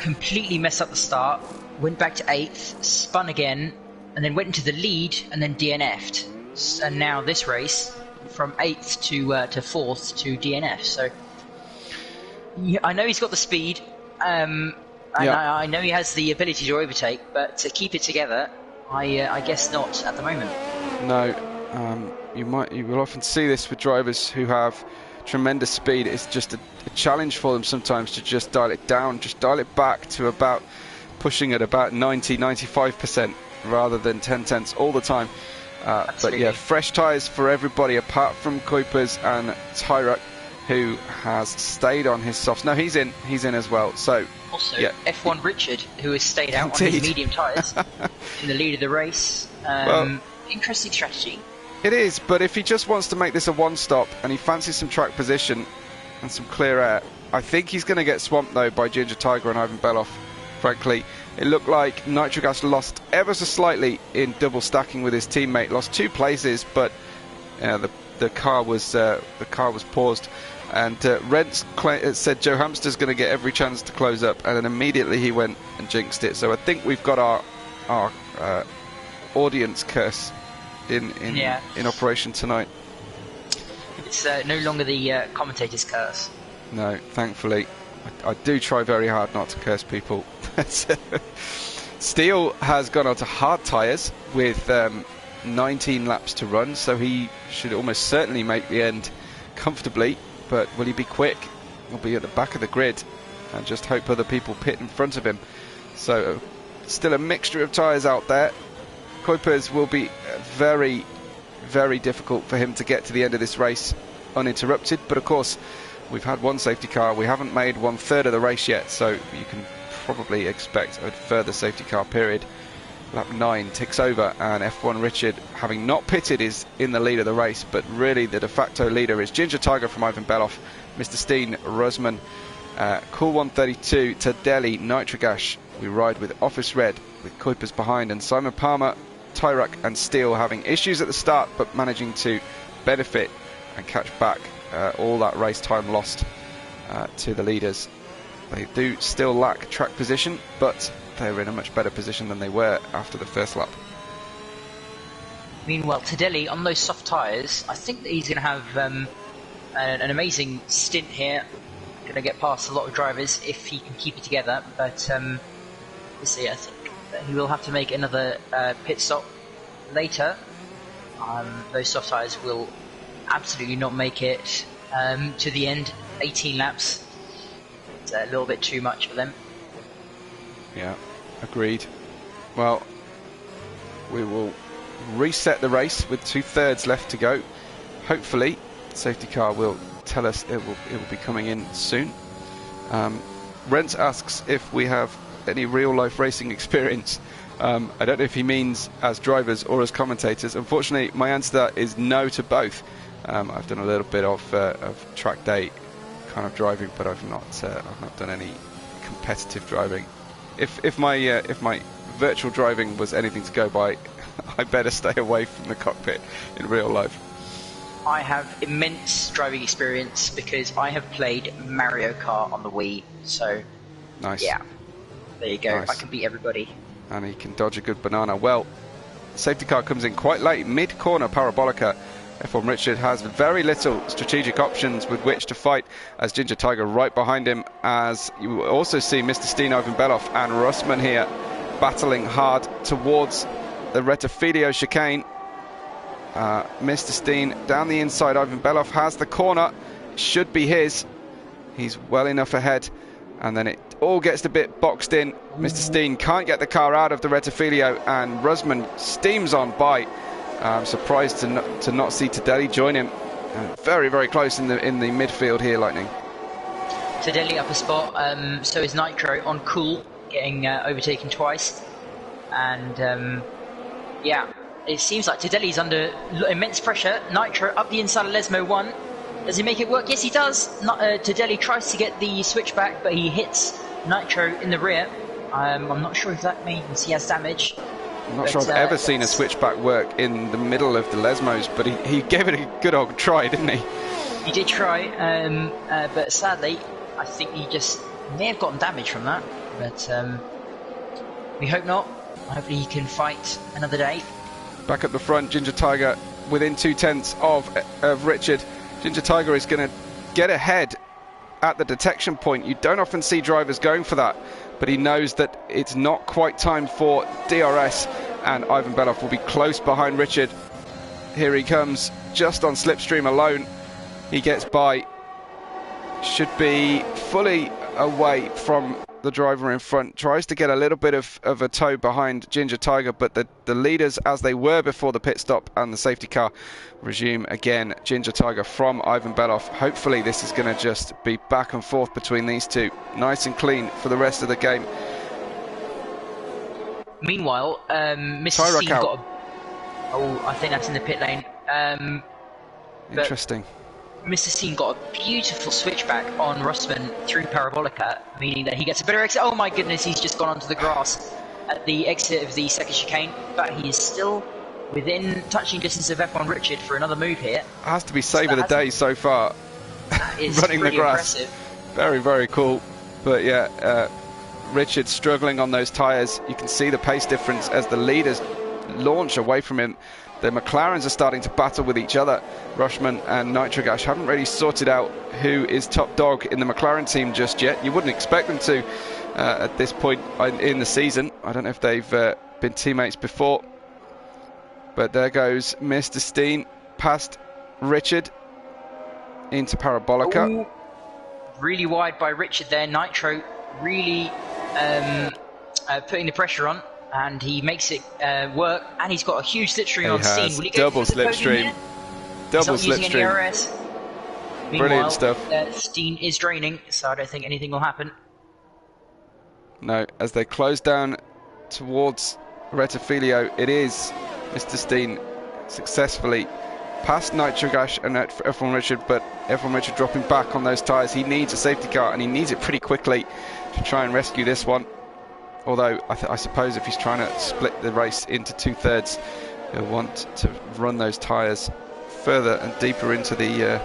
completely messed up the start, went back to 8th, spun again, and then went into the lead and then DNF'd. And now this race, from 8th to 4th to DNF. So I know he's got the speed, and I know he has the ability to overtake, but to keep it together, I guess not at the moment. No, you will often see this with drivers who have tremendous speed. It's just a challenge for them sometimes to just dial it down, just dial it back to about pushing at about 90-95% rather than 10/10ths all the time. But yeah, fresh tyres for everybody apart from Kuipers and Tyrek, who has stayed on his softs. No, he's in as well. So also yeah. F1 Richard, who has stayed out on his medium tyres in the lead of the race. Well, interesting strategy. It is, but if he just wants to make this a one-stop and he fancies some track position and some clear air, I think he's going to get swamped though by Ginger Tiger and Ivan Beloff. Frankly, it looked like Nitrogas lost ever so slightly in double stacking with his teammate. Lost 2 places, but the car was paused. And Rents said Joe Hamster's going to get every chance to close up, and then immediately he went and jinxed it. So I think we've got our audience curse in operation tonight. It's no longer the commentator's curse. No, thankfully. I do try very hard not to curse people. Steele has gone on to hard tyres with 19 laps to run, so he should almost certainly make the end comfortably. But will he be quick? He'll be at the back of the grid and just hope other people pit in front of him. So still a mixture of tyres out there. Kuipers will be very, very difficult for him to get to the end of this race uninterrupted. But of course, we've had one safety car. We haven't made 1/3 of the race yet, so you can probably expect a further safety car period. Lap 9 ticks over, and F1 Richard, having not pitted, is in the lead of the race, but really the de facto leader is Ginger Tiger from Ivan Beloff, Mr. Steen, Rusman, Cool 132, Tadelli, Nitrogash. We ride with Office Red, with Kuipers behind, and Simon Palmer, Tyrek and Steele having issues at the start, but managing to benefit and catch back all that race time lost to the leaders. They do still lack track position, but they're in a much better position than they were after the first lap. Meanwhile, Tadelli, on those soft tyres, I think that he's going to have an amazing stint here. Going to get past a lot of drivers if he can keep it together, but we'll see. I think that he will have to make another pit stop later. Those soft tyres will absolutely not make it to the end. 18 laps. It's a little bit too much for them. Yeah, agreed. Well, we will reset the race with 2/3 left to go. Hopefully, the safety car will tell us it will be coming in soon. Rent asks if we have any real-life racing experience. I don't know if he means as drivers or as commentators. Unfortunately, my answer to that is no to both. I've done a little bit of track day kind of driving, but I've not done any competitive driving. If my virtual driving was anything to go by, I better stay away from the cockpit in real life. I have immense driving experience because I have played Mario Kart on the Wii, so nice. Yeah, there you go. Nice. I can beat everybody. And he can dodge a good banana. Well, safety car comes in quite late, mid-corner Parabolica. F1 Richard has very little strategic options with which to fight, as Ginger Tiger right behind him, as you will also see Mr. Steen, Ivan Beloff and Russman here battling hard towards the Retafilio chicane. Mr. Steen down the inside. Ivan Beloff has the corner, should be his. He's well enough ahead, and then it all gets a bit boxed in. Mr. Steen can't get the car out of the Retafilio, and Rusman steams on by. I'm surprised to not see Tadelli join him. Very, very close in the midfield here, Lightning. Tadelli up a spot, so is Nitro on Cool, getting overtaken twice. And yeah, it seems like Tadelli's under immense pressure. Nitro up the inside of Lesmo 1. Does he make it work? Yes, he does. Tadelli tries to get the switchback, but he hits Nitro in the rear. I'm not sure if that means he has damage. I'm not sure I've ever seen a switchback work in the middle of the Lesmos, but he gave it a good old try, didn't he? He did try, but sadly, I think he just may have gotten damage from that. But we hope not. Hopefully he can fight another day. Back at the front, Ginger Tiger within 2/10 of Richard. Ginger Tiger is going to get ahead at the detection point. You don't often see drivers going for that, but he knows that it's not quite time for DRS, and Ivan Belov will be close behind Richard. Here he comes, just on slipstream alone. He gets by, should be fully away from the driver in front, tries to get a little bit of a toe behind Ginger Tiger, but the leaders, as they were before the pit stop and the safety car, resume again. Ginger Tiger from Ivan Belov. Hopefully this is going to just be back and forth between these two, nice and clean for the rest of the game. Meanwhile, Mr. Steen got oh, I think that's in the pit lane. Interesting. Mr. Steen got a beautiful switchback on Russman through Parabolica, meaning that he gets a better exit. Oh my goodness, he's just gone onto the grass at the exit of the second chicane, but he is still within touching distance of F1 Richard for another move here. Has to be save of the day so far. Running the grass. Impressive. Very, very cool. But yeah, Richard struggling on those tyres. You can see the pace difference as the leaders launch away from him. The McLarens are starting to battle with each other. Rushman and Nitrogash haven't really sorted out who is top dog in the McLaren team just yet. You wouldn't expect them to at this point in the season. I don't know if they've been teammates before. But there goes Mr. Steen past Richard into Parabolica. Ooh, really wide by Richard there. Nitro really putting the pressure on. And he makes it work, and he's got a huge slipstream on Steen. Will he go double slipstream. Double slipstream. Brilliant stuff. Steen is draining, so I don't think anything will happen. No, as they close down towards Retafilio, it is Mr. Steen successfully past Nitrogash and F1 Richard, but F1 Richard dropping back on those tyres. He needs a safety car, and he needs it pretty quickly to try and rescue this one. Although, I suppose if he's trying to split the race into two-thirds, he'll want to run those tyres further and deeper into the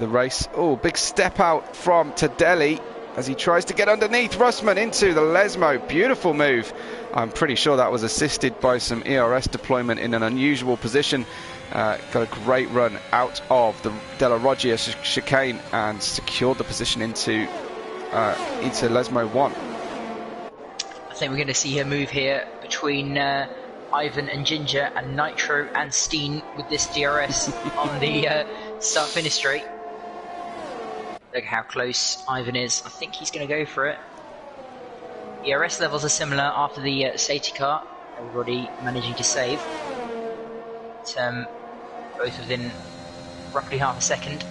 race. Oh, big step out from Tadelli as he tries to get underneath Russman into the Lesmo. Beautiful move. I'm pretty sure that was assisted by some ERS deployment in an unusual position. Got a great run out of the Della Roggia chicane and secured the position into Lesmo 1. I think we're going to see a move here between Ivan and Ginger and Nitro and Steen with this DRS on the start-finish straight. Look how close Ivan is. I think he's going to go for it. ERS levels are similar after the safety car. Everybody managing to save. But, both within roughly half a second.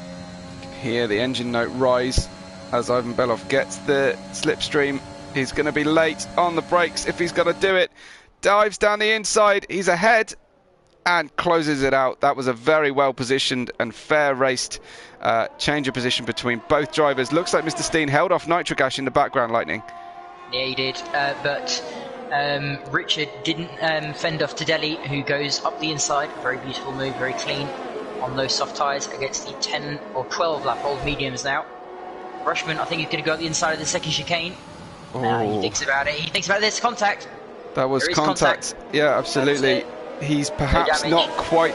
Here the engine note rise as Ivan Belov gets the slipstream. He's going to be late on the brakes if he's got to do it. Dives down the inside. He's ahead and closes it out. That was a very well positioned and fair raced change of position between both drivers. Looks like Mr. Steen held off Nitrogash in the background, Lightning. Yeah, he did. But Richard didn't fend off Tadelli, who goes up the inside. Very beautiful move, very clean on those soft tyres against the 10 or 12 lap old mediums now. Rushman, I think he's going to go up the inside of the second chicane. He thinks about it. He thinks about this contact. That was contact. Yeah, absolutely. He's perhaps not quite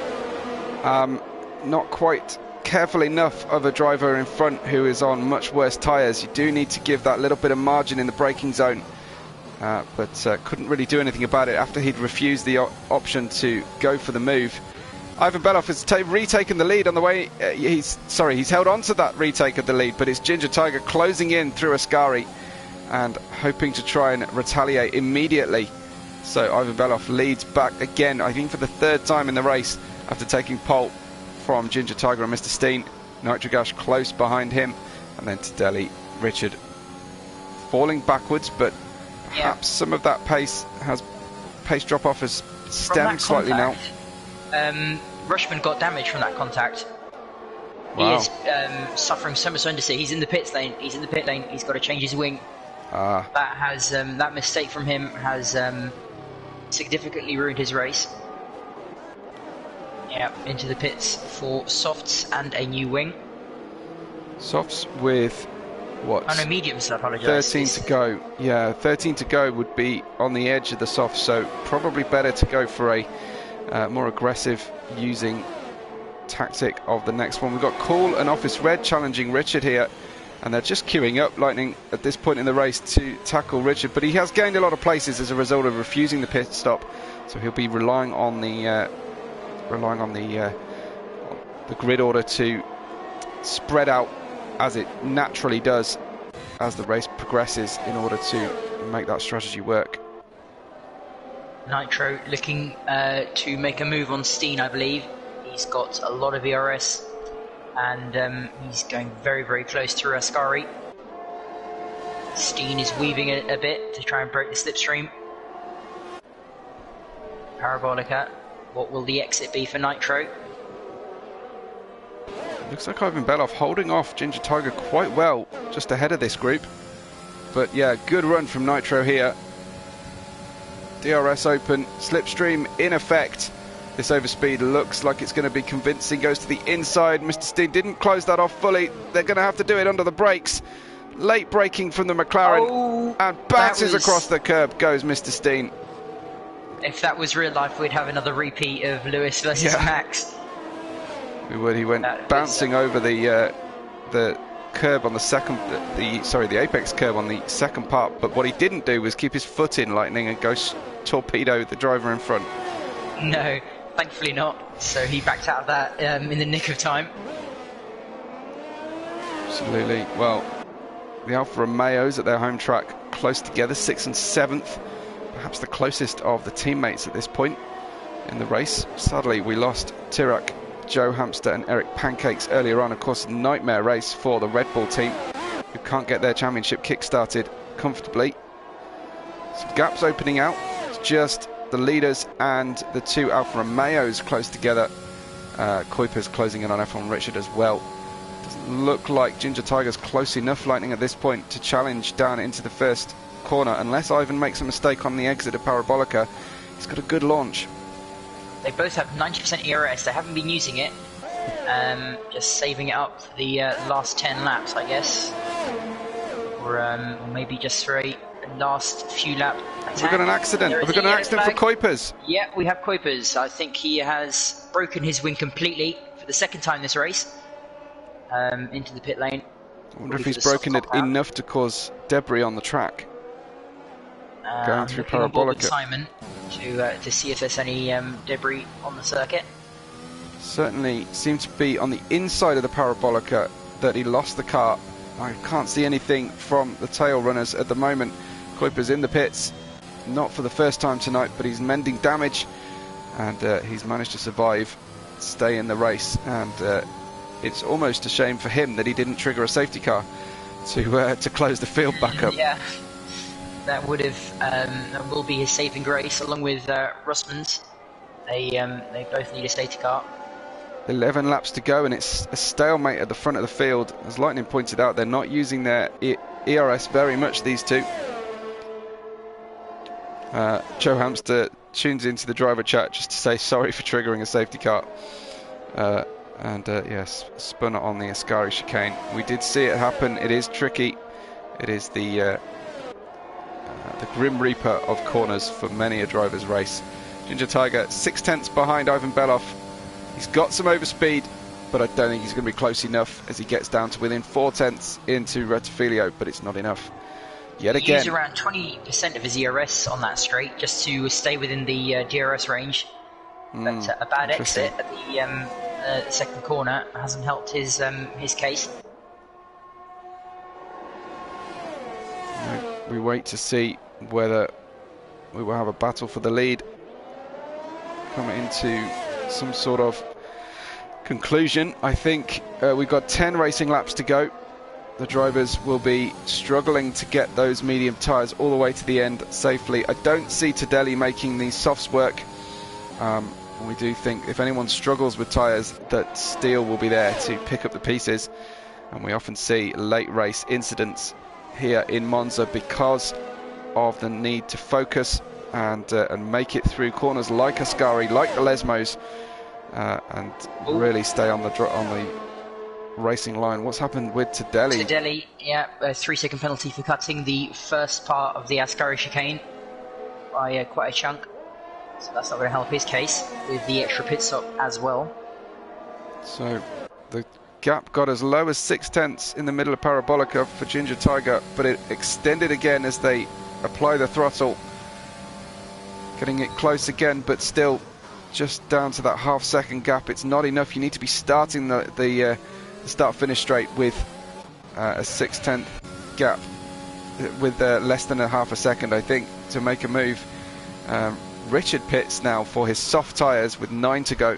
careful enough of a driver in front who is on much worse tyres. You do need to give that little bit of margin in the braking zone. But couldn't really do anything about it after he'd refused the option to go for the move. Ivan Belov has retaken the lead on the way. He's held on to that retake of the lead, but it's Ginger Tiger closing in through Ascari and hoping to try and retaliate immediately. So Ivan Belov leads back again, I think for the third time in the race, after taking pole from Ginger Tiger and Mr. Steen. Nitrogash close behind him, and then Tadelli, Richard falling backwards, but perhaps some of that pace drop off has stemmed slightly now. Rushman got damage from that contact. Wow. He is suffering so much understeer. He's in the pit lane. He's got to change his wing. That has that mistake from him has significantly ruined his race. Yeah, into the pits for softs and a new wing. Softs with what? Oh no, mediums. I apologise. 13 to go. Yeah, 13 to go would be on the edge of the softs, so probably better to go for a more aggressive using tactic of the next one. We've got Cool and Office Red challenging Richard here, and they're just queuing up Lightning at this point in the race to tackle Richard, but he has gained a lot of places as a result of refusing the pit stop, so he'll be relying on the grid order to spread out as it naturally does as the race progresses in order to make that strategy work. Nitro looking to make a move on Steen, I believe. He's got a lot of ERS, and he's going very, very close to Ascari. Steen is weaving a bit to try and break the slipstream. Parabolica, what will the exit be for Nitro? Looks like Ivan Beloff holding off Ginger Tiger quite well just ahead of this group. But yeah, good run from Nitro here. DRS open, slipstream in effect. This overspeed looks like it's going to be convincing, goes to the inside. Mr. Steen didn't close that off fully. They're going to have to do it under the brakes. Late braking from the McLaren, and bounces across the curb goes Mr. Steen. If that was real life, we'd have another repeat of Lewis versus Max. We would. He went bouncing over the curb on the second, the apex curb on the second part. But what he didn't do was keep his foot in, Lightning, and go torpedo the driver in front. No, thankfully not. So he backed out of that in the nick of time. Absolutely. Well, the Alfa Romeos at their home track close together, 6th and 7th, perhaps the closest of the teammates at this point in the race. Sadly, we lost Tirac, Joe Hamster and Eric Pancakes earlier on. Of course, a nightmare race for the Red Bull team, who can't get their championship kick-started comfortably. Some gaps opening out. It's just the leaders and the two Alfa Romeos close together. Kuiper's closing in on F1 Richard as well. Doesn't look like Ginger Tiger's close enough, Lightning, at this point to challenge down into the first corner, unless Ivan makes a mistake on the exit of Parabolica. He's got a good launch. They both have 90% ERS. They haven't been using it. Just saving it up for the last 10 laps, I guess. Or maybe just for a last few lap attack. We've got an accident. We've got an accident for Kuipers. Yeah, we have Kuipers. I think he has broken his wing completely for the second time this race. Into the pit lane. I wonder if he's broken it enough to cause debris on the track. Going through Parabolica. Simon to see if there's any debris on the circuit. Certainly seemed to be on the inside of the Parabolica that he lost the car. I can't see anything from the tail runners at the moment. Kuiper's in the pits, not for the first time tonight, but he's mending damage, and he's managed to survive, stay in the race, and it's almost a shame for him that he didn't trigger a safety car to close the field back up. Yeah. That would have, that will be his saving grace, along with Russman's. They both need a safety car. 11 laps to go, and it's a stalemate at the front of the field. As Lightning pointed out, they're not using their ERS very much, these two. Joe Hamster tunes into the driver chat just to say sorry for triggering a safety car. Yes, spun it on the Ascari chicane. We did see it happen. It is tricky. It is the Grim Reaper of corners for many a driver's race. Ginger Tiger 6/10 behind Ivan Beloff. He's got some overspeed, but I don't think he's going to be close enough as he gets down to within 4/10 into Rettifilio, but it's not enough. Yet again. He used around 20% of his ERS on that straight just to stay within the DRS range. But a bad exit at the second corner hasn't helped his case. We wait to see whether we will have a battle for the lead coming into some sort of conclusion. I think we've got 10 racing laps to go. The drivers will be struggling to get those medium tyres all the way to the end safely. I don't see Tadelli making these softs work. We do think if anyone struggles with tyres, that Steele will be there to pick up the pieces. And we often see late race incidents here in Monza because of the need to focus and make it through corners like Ascari, like the Lesmos, and really stay on the racing line. What's happened with Tadelli? Tadelli, yeah, a 3-second penalty for cutting the first part of the Ascari chicane by quite a chunk. So that's not going to help his case with the extra pit stop as well. So the gap got as low as 0.6 in the middle of Parabolica for Ginger Tiger, but it extended again as they apply the throttle. Getting it close again, but still just down to that half-second gap. It's not enough. You need to be starting the start-finish straight with a 0.6 gap, with less than a half a second, I think, to make a move. Richard pits now for his soft tyres with 9 to go.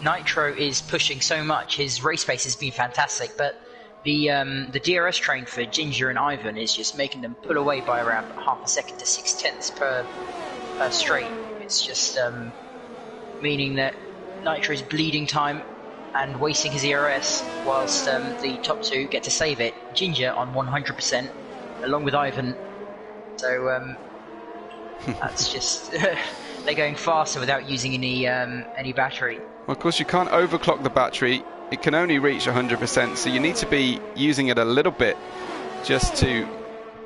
Nitro is pushing so much. His race pace has been fantastic, but the DRS train for Ginger and Ivan is just making them pull away by around half a second to 0.6 per straight. It's just meaning that Nitro is bleeding time and wasting his ERS, whilst the top two get to save it. Ginger on 100%, along with Ivan. So that's just they're going faster without using any battery. Well, of course, you can't overclock the battery. It can only reach 100%, so you need to be using it a little bit just to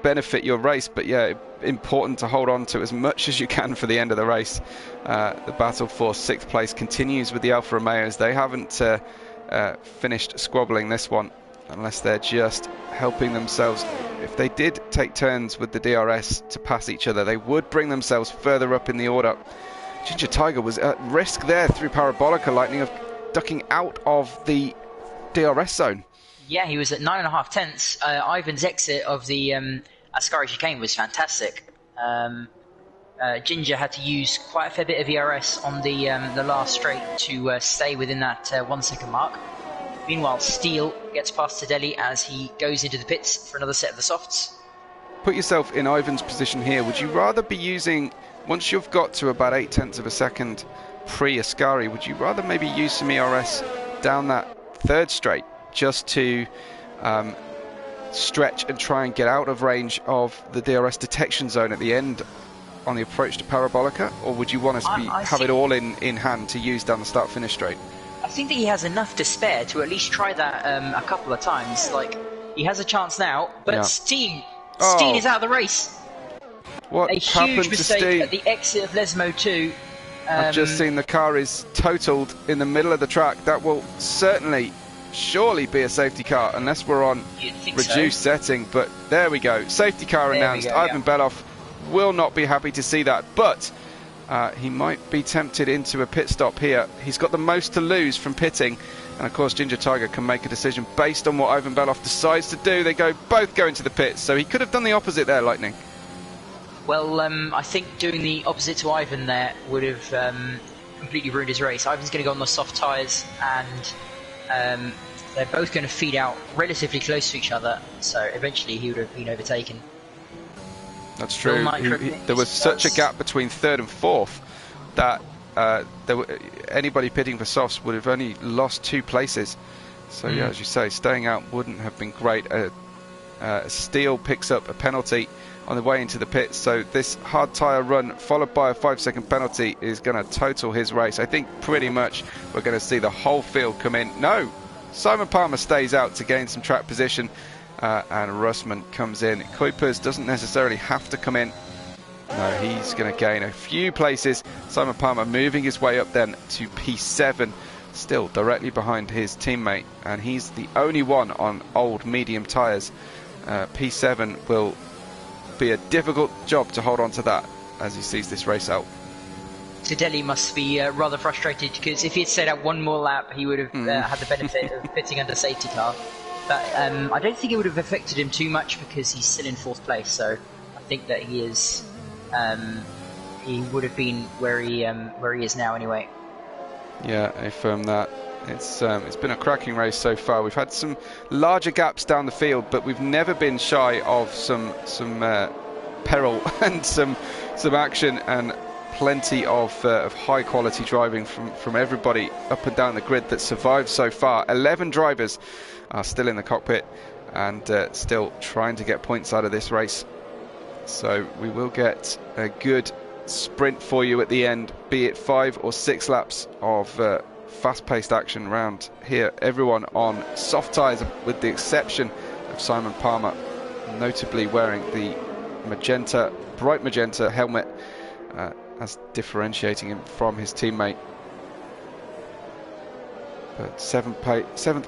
benefit your race. But yeah, important to hold on to as much as you can for the end of the race. The battle for 6th place continues with the Alfa Romeos. They haven't finished squabbling this one, unless they're just helping themselves. If they did take turns with the DRS to pass each other, they would bring themselves further up in the order. Ginger Tiger was at risk there through Parabolica Lightning of ducking out of the DRS zone. Yeah, he was at 9.5 tenths. Ivan's exit of the Ascari chicane was fantastic. Ginger had to use quite a fair bit of ERS on the last straight to stay within that 1 second mark. Meanwhile, Steele gets past Tadelli as he goes into the pits for another set of the softs. Put yourself in Ivan's position here. Would you rather be using, once you've got to about 0.8 of a second pre-Ascari, would you rather maybe use some ERS down that 3rd straight just to stretch and try and get out of range of the DRS detection zone at the end on the approach to Parabolica? Or would you want to have it all in hand to use down the start-finish straight? I think that he has enough to spare to at least try that a couple of times. Like, he has a chance now, but yeah. Steen is out of the race. What a happened huge mistake at the exit of Lesmo 2. I've just seen the car is totaled in the middle of the track. That will surely be a safety car, unless we're on reduced setting. But there we go. Safety car announced. Ivan Belov will not be happy to see that, but he might be tempted into a pit stop here. He's got the most to lose from pitting, and of course Ginger Tiger can make a decision based on what Ivan Belov decides to do. They both go into the pits, so he could have done the opposite there, Lightning. Well, I think doing the opposite to Ivan there would have completely ruined his race. Ivan's going to go on the soft tyres, and they're both going to feed out relatively close to each other, so eventually he would have been overtaken. That's true. There was such a gap between 3rd and 4th that anybody pitting for softs would have only lost 2 places. So yeah, as you say, staying out wouldn't have been great. Steele picks up a penalty on the way into the pits, so this hard tyre run followed by a 5-second penalty is going to total his race. I think pretty much we're going to see the whole field come in. No, Simon Palmer stays out to gain some track position. And Russman comes in. Kuipers doesn't necessarily have to come in. No, he's going to gain a few places. Simon Palmer moving his way up then to P7, still directly behind his teammate, and he's the only one on old medium tyres. P7 will be a difficult job to hold on to that as he sees this race out. Tadelli must be rather frustrated, because if he had stayed out one more lap, he would have had the benefit of pitting under safety car. But I don't think it would have affected him too much, because he's still in 4th place. So I think that he is. He would have been where he is now anyway. Yeah, I affirm that. It's been a cracking race so far. We've had some larger gaps down the field, but we've never been shy of some peril and some action and plenty of high quality driving from everybody up and down the grid that survived so far. 11 drivers are still in the cockpit and still trying to get points out of this race. So we will get a good sprint for you at the end, be it 5 or 6 laps of fast-paced action round here. Everyone on soft tyres, with the exception of Simon Palmer, notably wearing the bright magenta helmet as differentiating him from his teammate. But seventh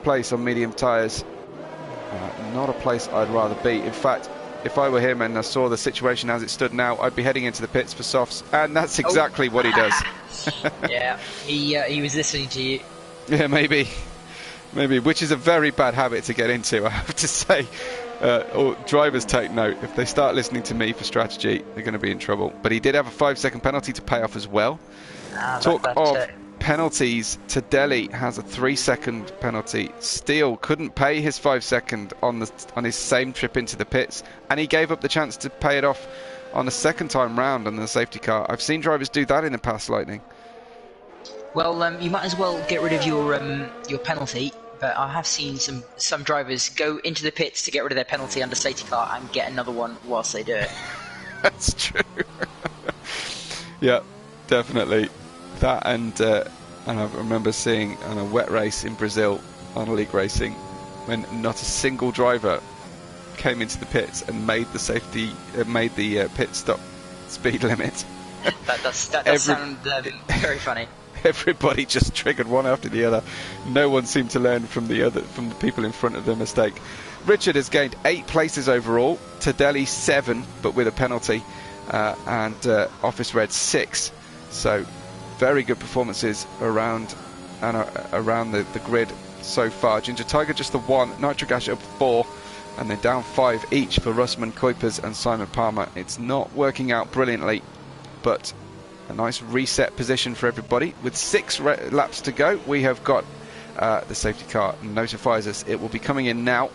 place on medium tyres. Not a place I'd rather be. In fact, if I were him and I saw the situation as it stood now, I'd be heading into the pits for softs, and that's exactly what he does. Yeah, he was listening to you. Yeah, maybe, which is a very bad habit to get into, I have to say. Or drivers take note. If they start listening to me for strategy, they're going to be in trouble. But he did have a 5-second penalty to pay off as well. Talk of penalties, Tadelli has a 3-second penalty. Steele couldn't pay his 5-second on his same trip into the pits, and he gave up the chance to pay it off on the second time round on the safety car. I've seen drivers do that in the past, Lightning. Well, you might as well get rid of your penalty. But I have seen some drivers go into the pits to get rid of their penalty under safety car and get another one whilst they do it. That's true. Yeah, definitely. That and I remember seeing on a wet race in Brazil on league racing when not a single driver came into the pits and made the pit stop speed limit. That does sound very funny. Everybody just triggered one after the other. No one seemed to learn from the people in front of their mistake. Richard has gained 8 places overall. Tadelli 7, but with a penalty, and Office Red 6. So very good performances around the grid so far. Ginger Tiger just the 1, Nitrogash up 4, and then down 5 each for Russman, Kuipers and Simon Palmer. It's not working out brilliantly, but a nice reset position for everybody. With 6 laps to go, we have got the safety car notifies us it will be coming in now,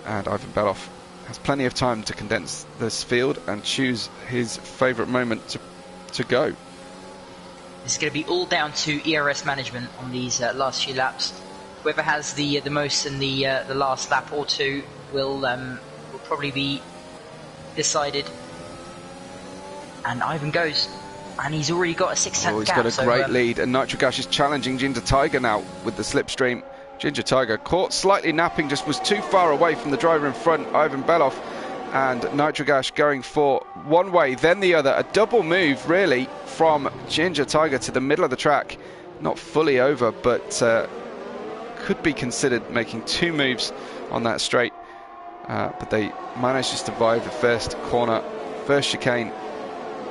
and Ivan Beloff has plenty of time to condense this field and choose his favourite moment to go. It's going to be all down to ERS management on these last few laps. Whoever has the most in the last lap or two will probably be decided. And Ivan goes. And he's already got a 6-10 gap. He's got a great lead, and Nitrogash is challenging Ginger Tiger now with the slipstream. Ginger Tiger caught slightly napping, just was too far away from the driver in front, Ivan Beloff, and Nitrogash going for one way, then the other. A double move, really, from Ginger Tiger to the middle of the track. Not fully over, but could be considered making 2 moves on that straight. But they managed to survive the first corner, first chicane.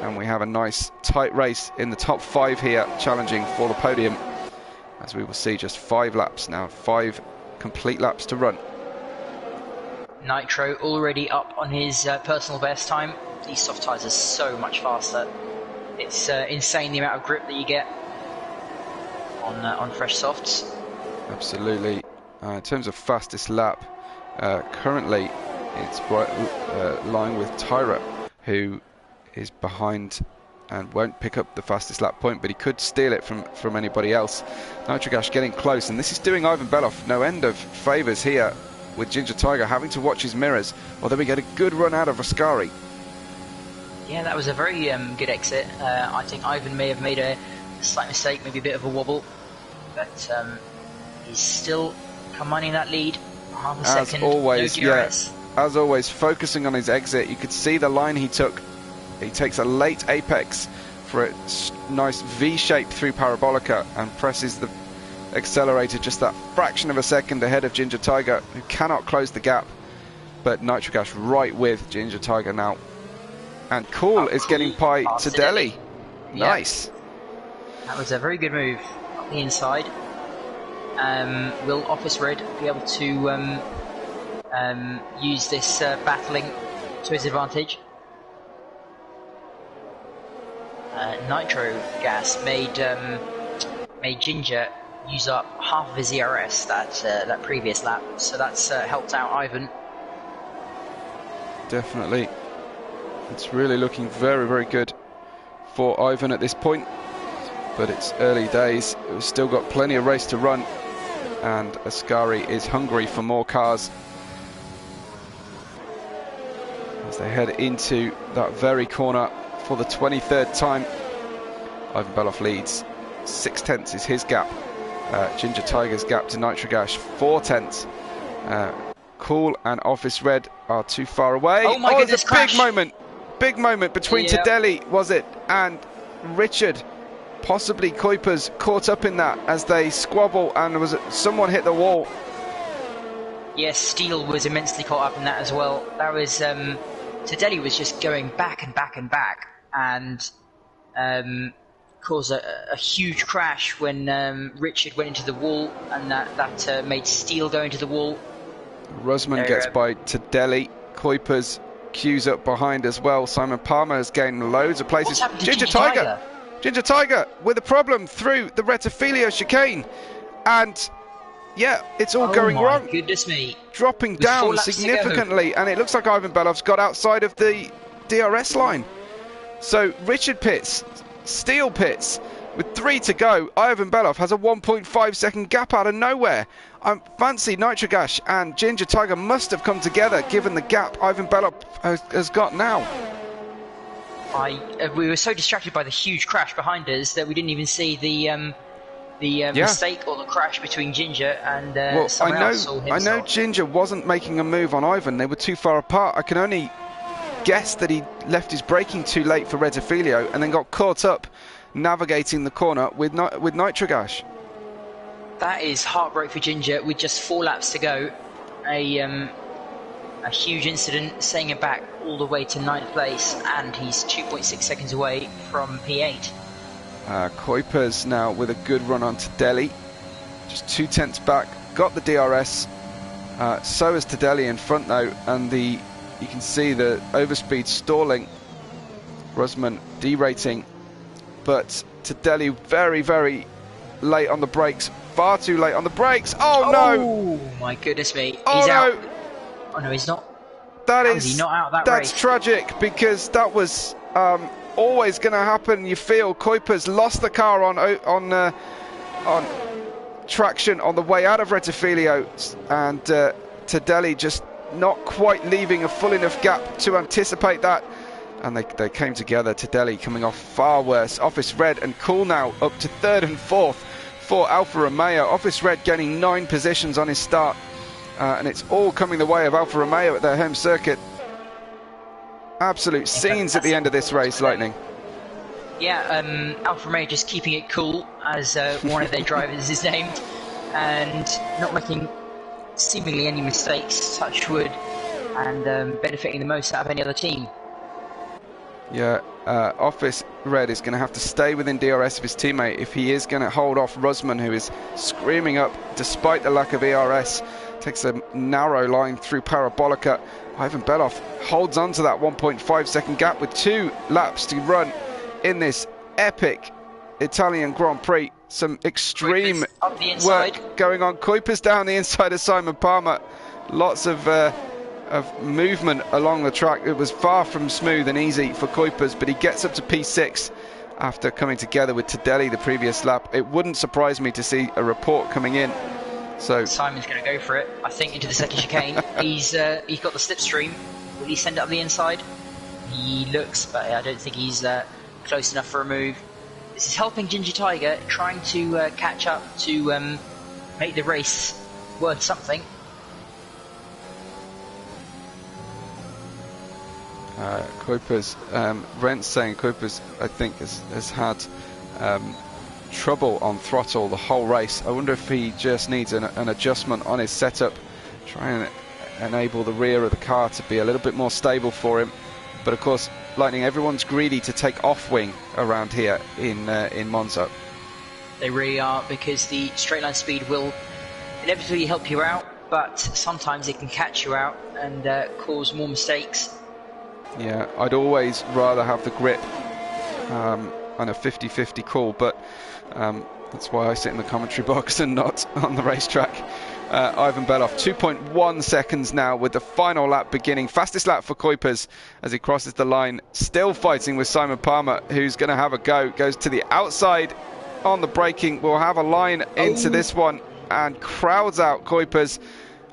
And we have a nice tight race in the top 5 here, challenging for the podium. As we will see, just 5 laps now, 5 complete laps to run. Nitro already up on his personal best time. These soft tyres are so much faster. It's insane the amount of grip that you get on fresh softs. Absolutely. In terms of fastest lap, currently it's lying with Tyra, who is behind and won't pick up the fastest lap point, but he could steal it from anybody else. Nitrogash getting close, and this is doing Ivan Beloff no end of favours here, with Ginger Tiger having to watch his mirrors, although we get a good run out of Ascari. Yeah, that was a very good exit. I think Ivan may have made a slight mistake, maybe a bit of a wobble, but he's still commanding that lead. Half a second, always, no DRS. Yeah, as always, focusing on his exit. You could see the line he took. He takes a late apex for a nice V-shape through Parabolica and presses the accelerator just that fraction of a second ahead of Ginger Tiger, who cannot close the gap. But Nitrogash right with Ginger Tiger now. And Cool is getting by Tadelli. Nice. That was a very good move up the inside. Will Office Red be able to use this battling to his advantage? Nitro Gas made Ginger use up half of his ERS that previous lap, so that's helped out Ivan. Definitely. It's really looking very, very good for Ivan at this point, but it's early days. We've still got plenty of race to run, and Ascari is hungry for more cars as they head into that very corner for the 23rd time. Ivan Beloff leads. 6/10 is his gap. Ginger Tiger's gap to Nitrogash, 4/10. Cool and Office Red are too far away. Oh my goodness, big moment between Tadelli, was it, and Richard. possibly Kuiper's caught up in that as they squabble, and someone hit the wall. Yes, Steele was immensely caught up in that as well. That was Tadelli was just going back and back and back, and caused a huge crash when Richard went into the wall, and that made Steele go into the wall. Rusman gets by Tadelli. Kuiper's queues up behind as well. Simon Palmer has gained loads of places. What's happened to Ginger Tiger? Ginger Tiger with a problem through the Rettifilio chicane, and yeah, it's all going wrong. Goodness me. Dropping down significantly, and it looks like Ivan Belov's got outside of the DRS line. So Richard pits, Steele pits, with 3 to go. Ivan Belov has a 1.5 second gap out of nowhere. I fancy Nitrogash and Ginger Tiger must have come together given the gap Ivan Belov has got now. We were so distracted by the huge crash behind us that we didn't even see the mistake or the crash between Ginger and someone else. I know Ginger wasn't making a move on Ivan. They were too far apart. I can only guess that he left his braking too late for Rettifilio and then got caught up navigating the corner with Nitrogash. That is heartbreak for Ginger with just 4 laps to go. A huge incident, setting him back all the way to 9th place, and he's 2.6 seconds away from P8. Kuiper's now with a good run on Tadelli, just 2/10 back, got the DRS. So is Tadelli in front though, and you can see the overspeed stalling. Rusman derating, but Tadelli very, very late on the brakes, far too late on the brakes. Oh no! Oh my goodness me! Oh he's no! Out. Oh no, he's not. That How is he not out that that's race? Tragic, because that was always going to happen. You feel Kuiper's lost the car on traction on the way out of Rettifilio, and Tadelli just not quite leaving a full enough gap to anticipate that, and they came together. Tadelli coming off far worse. Office Red and Cool now up to 3rd and 4th for Alfa Romeo. Office Red gaining 9 positions on his start, and it's all coming the way of Alfa Romeo at their home circuit. Absolute scenes at the end of this race, Lightning. Yeah, Alfa Romeo just keeping it cool, as one of their drivers is named, and not making seemingly any mistakes, touch wood, and benefiting the most out of any other team. Yeah, Office Red is going to have to stay within DRS of his teammate if he is going to hold off Rusman, who is screaming up despite the lack of ERS. Takes a narrow line through Parabolica. Ivan Belov holds on to that 1.5 second gap with 2 laps to run in this epic Italian Grand Prix. Some extreme work going on. Kuiper's down the inside of Simon Palmer. Lots of movement along the track. It was far from smooth and easy for Kuiper's, but he gets up to P6 after coming together with Tadelli the previous lap. It wouldn't surprise me to see a report coming in. So Simon's going to go for it, I think, into the second chicane. He's got the slipstream. Will he send it up the inside? He looks, but I don't think he's close enough for a move. This is helping Ginger Tiger, trying to catch up to make the race worth something. Kuiper's, Rent's saying Kuiper's, I think, has had trouble on throttle the whole race. I wonder if he just needs an adjustment on his setup, try and enable the rear of the car to be a little bit more stable for him. But of course, Lightning, everyone's greedy to take off wing around here in Monza. They really are, because the straight line speed will inevitably help you out, but sometimes it can catch you out and cause more mistakes. Yeah, I'd always rather have the grip on a 50-50 call, but that's why I sit in the commentary box and not on the racetrack. Ivan Belov, 2.1 seconds now with the final lap beginning. Fastest lap for Kuiper's as he crosses the line. Still fighting with Simon Palmer, who's going to have a go. Goes to the outside on the braking. We'll have a line into this one and crowds out Kuiper's.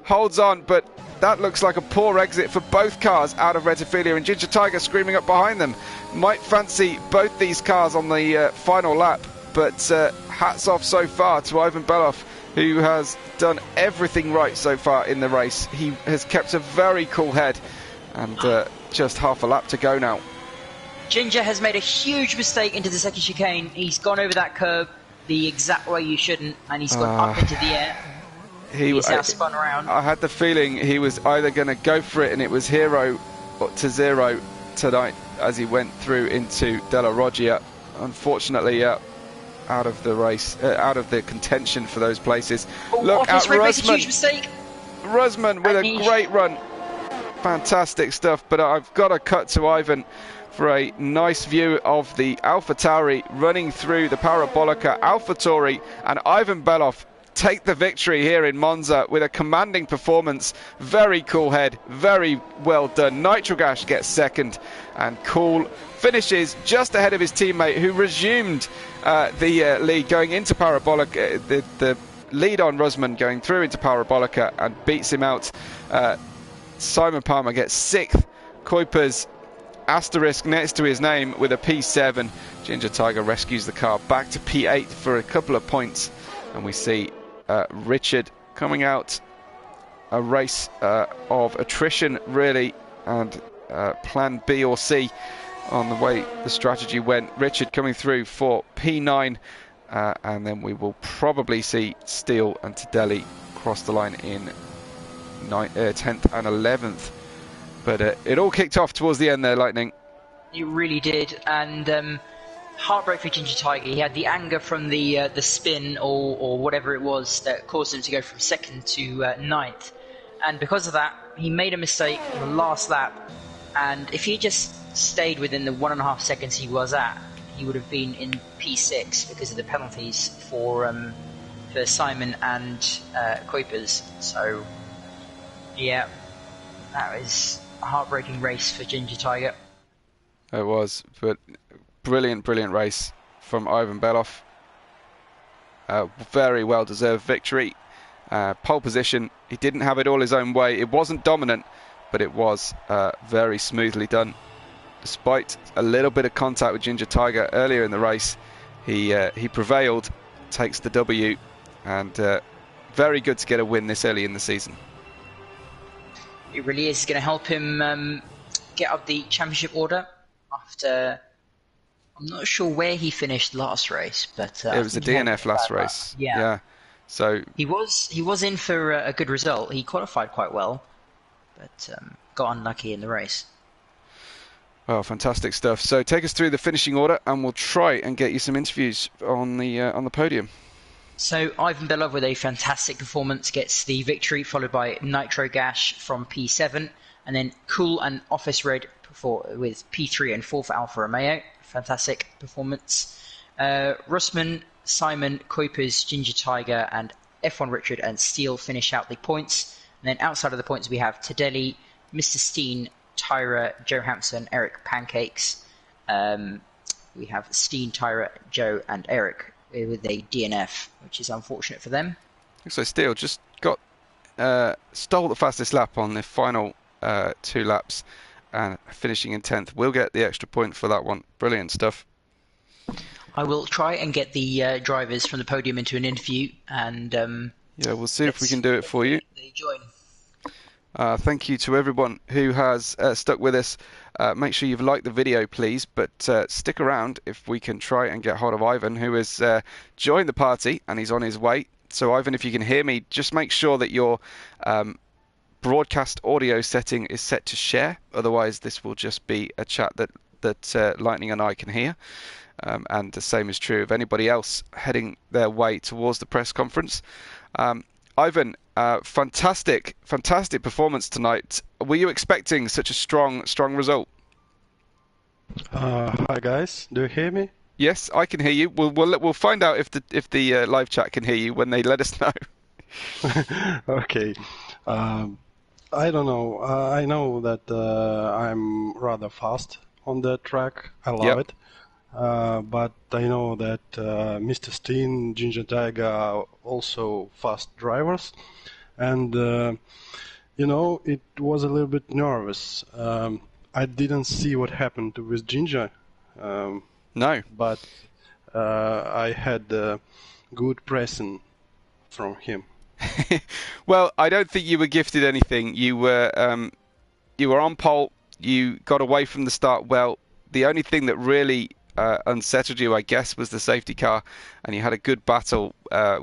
Holds on, but that looks like a poor exit for both cars out of Rettifilio, and Ginger Tiger screaming up behind them. Might fancy both these cars on the final lap, but hats off so far to Ivan Belov, who has done everything right so far in the race. He has kept a very cool head, and just half a lap to go now. Ginger has made a huge mistake into the second chicane. He's gone over that curb the exact way you shouldn't, and he's gone up into the air. He's now spun around. I had the feeling he was either going to go for it, and it was 0 to 0 tonight as he went through into Della Roggia. Unfortunately, out of the race, out of the contention for those places. Look at Rusman. Rusman with a great run. Fantastic stuff, but I've got to cut to Ivan for a nice view of the AlphaTauri running through the Parabolica. AlphaTauri and Ivan Belov take the victory here in Monza with a commanding performance. Very cool head, very well done. Nitrogash gets second, and Cool finishes just ahead of his teammate who resumed the lead going into Parabolica. The lead on Rusman going through into Parabolica and beats him out. Simon Palmer gets 6th. Kuipers asterisk next to his name with a P7. Ginger Tiger rescues the car back to P8 for a couple of points, and we see Richard coming out a race of attrition really, and plan B or C on the way the strategy went. Richard coming through for P9, and then we will probably see Steele and Tadelli cross the line in 10th and 11th. But it all kicked off towards the end there, Lightning. It really did, and heartbreak for Ginger Tiger. He had the anger from the spin or whatever it was that caused him to go from 2nd to 9th, and because of that he made a mistake in the last lap, and if he just stayed within the 1.5 seconds he was at, he would have been in P6 because of the penalties for Simon and Kuipers. So yeah, that was a heartbreaking race for Ginger Tiger. It was, but brilliant race from Ivan Belov. Very well deserved victory. Pole position. He didn't have it all his own way. It wasn't dominant, but it was very smoothly done. Despite a little bit of contact with Ginger Tiger earlier in the race, he prevailed, takes the W, and very good to get a win this early in the season. It really is going to help him get up the championship order after, I'm not sure where he finished last race, but it was a DNF last race. Yeah. So he was in for a good result. He qualified quite well, but got unlucky in the race. Well, fantastic stuff. So take us through the finishing order, and we'll try and get you some interviews on the podium. So Ivan Belov with a fantastic performance gets the victory, followed by Nitro Gash from P7, and then Cool and Office Red with P3 and 4 for Alfa Romeo. Fantastic performance. Russman, Simon, Kuipers, Ginger Tiger, and F1 Richard and Steele finish out the points. And then outside of the points we have Tadelli, Mr. Steen, Tyra, Joe Hampson, Eric Pancakes. We have Steen, Tyra, Joe, and Eric with a DNF, which is unfortunate for them. So Steele just got stole the fastest lap on the final 2 laps, and finishing in 10th. We'll get the extra point for that one. Brilliant stuff. I will try and get the drivers from the podium into an interview, and yeah, we'll see if we can do it for you. They join. Thank you to everyone who has stuck with us. Make sure you've liked the video, please, but stick around if we can try and get hold of Ivan, who has joined the party and he's on his way. So Ivan, if you can hear me, just make sure that your broadcast audio setting is set to share. Otherwise, this will just be a chat that Lightning and I can hear. And the same is true of anybody else heading their way towards the press conference. Ivan, fantastic performance tonight. Were you expecting such a strong result? Hi guys, do you hear me? Yes, I can hear you. We'll find out if the live chat can hear you when they let us know. Okay. I don't know. I know that I'm rather fast on the track. I love it. But I know that Mr. Steen, Ginger Tiger are also fast drivers, and you know, it was a little bit nervous. I didn't see what happened with Ginger. No. But I had good pressing from him. Well, I don't think you were gifted anything. You were on pole. You got away from the start well. the only thing that really unsettled you, I guess, was the safety car, and you had a good battle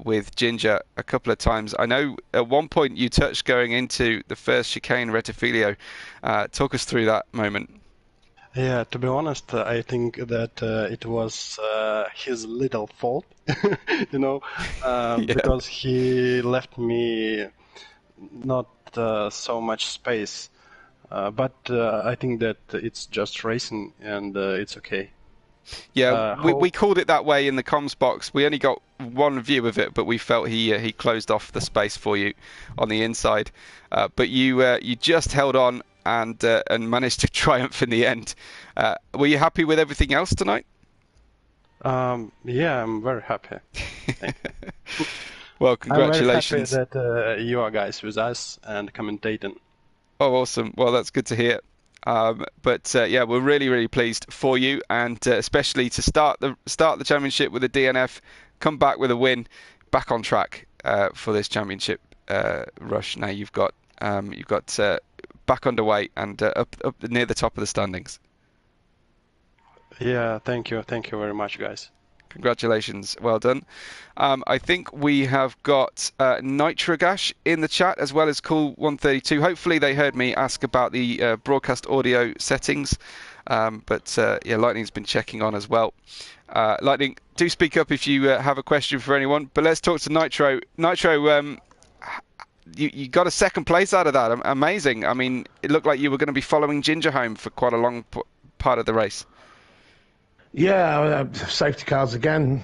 with Ginger a couple of times. I know at one point you touched going into the first chicane, Rettifilio. Talk us through that moment. Yeah, to be honest, I think that it was his little fault, you know, because he left me not so much space. But I think that it's just racing, and it's okay. Yeah, we called it that way in the comms box. We only got one view of it, but we felt he closed off the space for you on the inside. But you just held on and managed to triumph in the end. Were you happy with everything else tonight? Yeah, I'm very happy. Well, congratulations. I'm very happy that you are guys with us and commentating. Oh, awesome. Well, that's good to hear. But yeah, we're really pleased for you, and especially to start the championship with a DNF, come back with a win, back on track for this championship rush. Now you've got back underway and up near the top of the standings. Yeah, thank you very much, guys. Congratulations, well done. I think we have got Nitrogash in the chat as well as Cool132. Hopefully they heard me ask about the broadcast audio settings, but yeah, Lightning's been checking on as well. Lightning, do speak up if you have a question for anyone, but let's talk to Nitro. Nitro, you got a second place out of that. Amazing. I mean, it looked like you were going to be following Ginger home for quite a long part of the race. Yeah, safety cars again.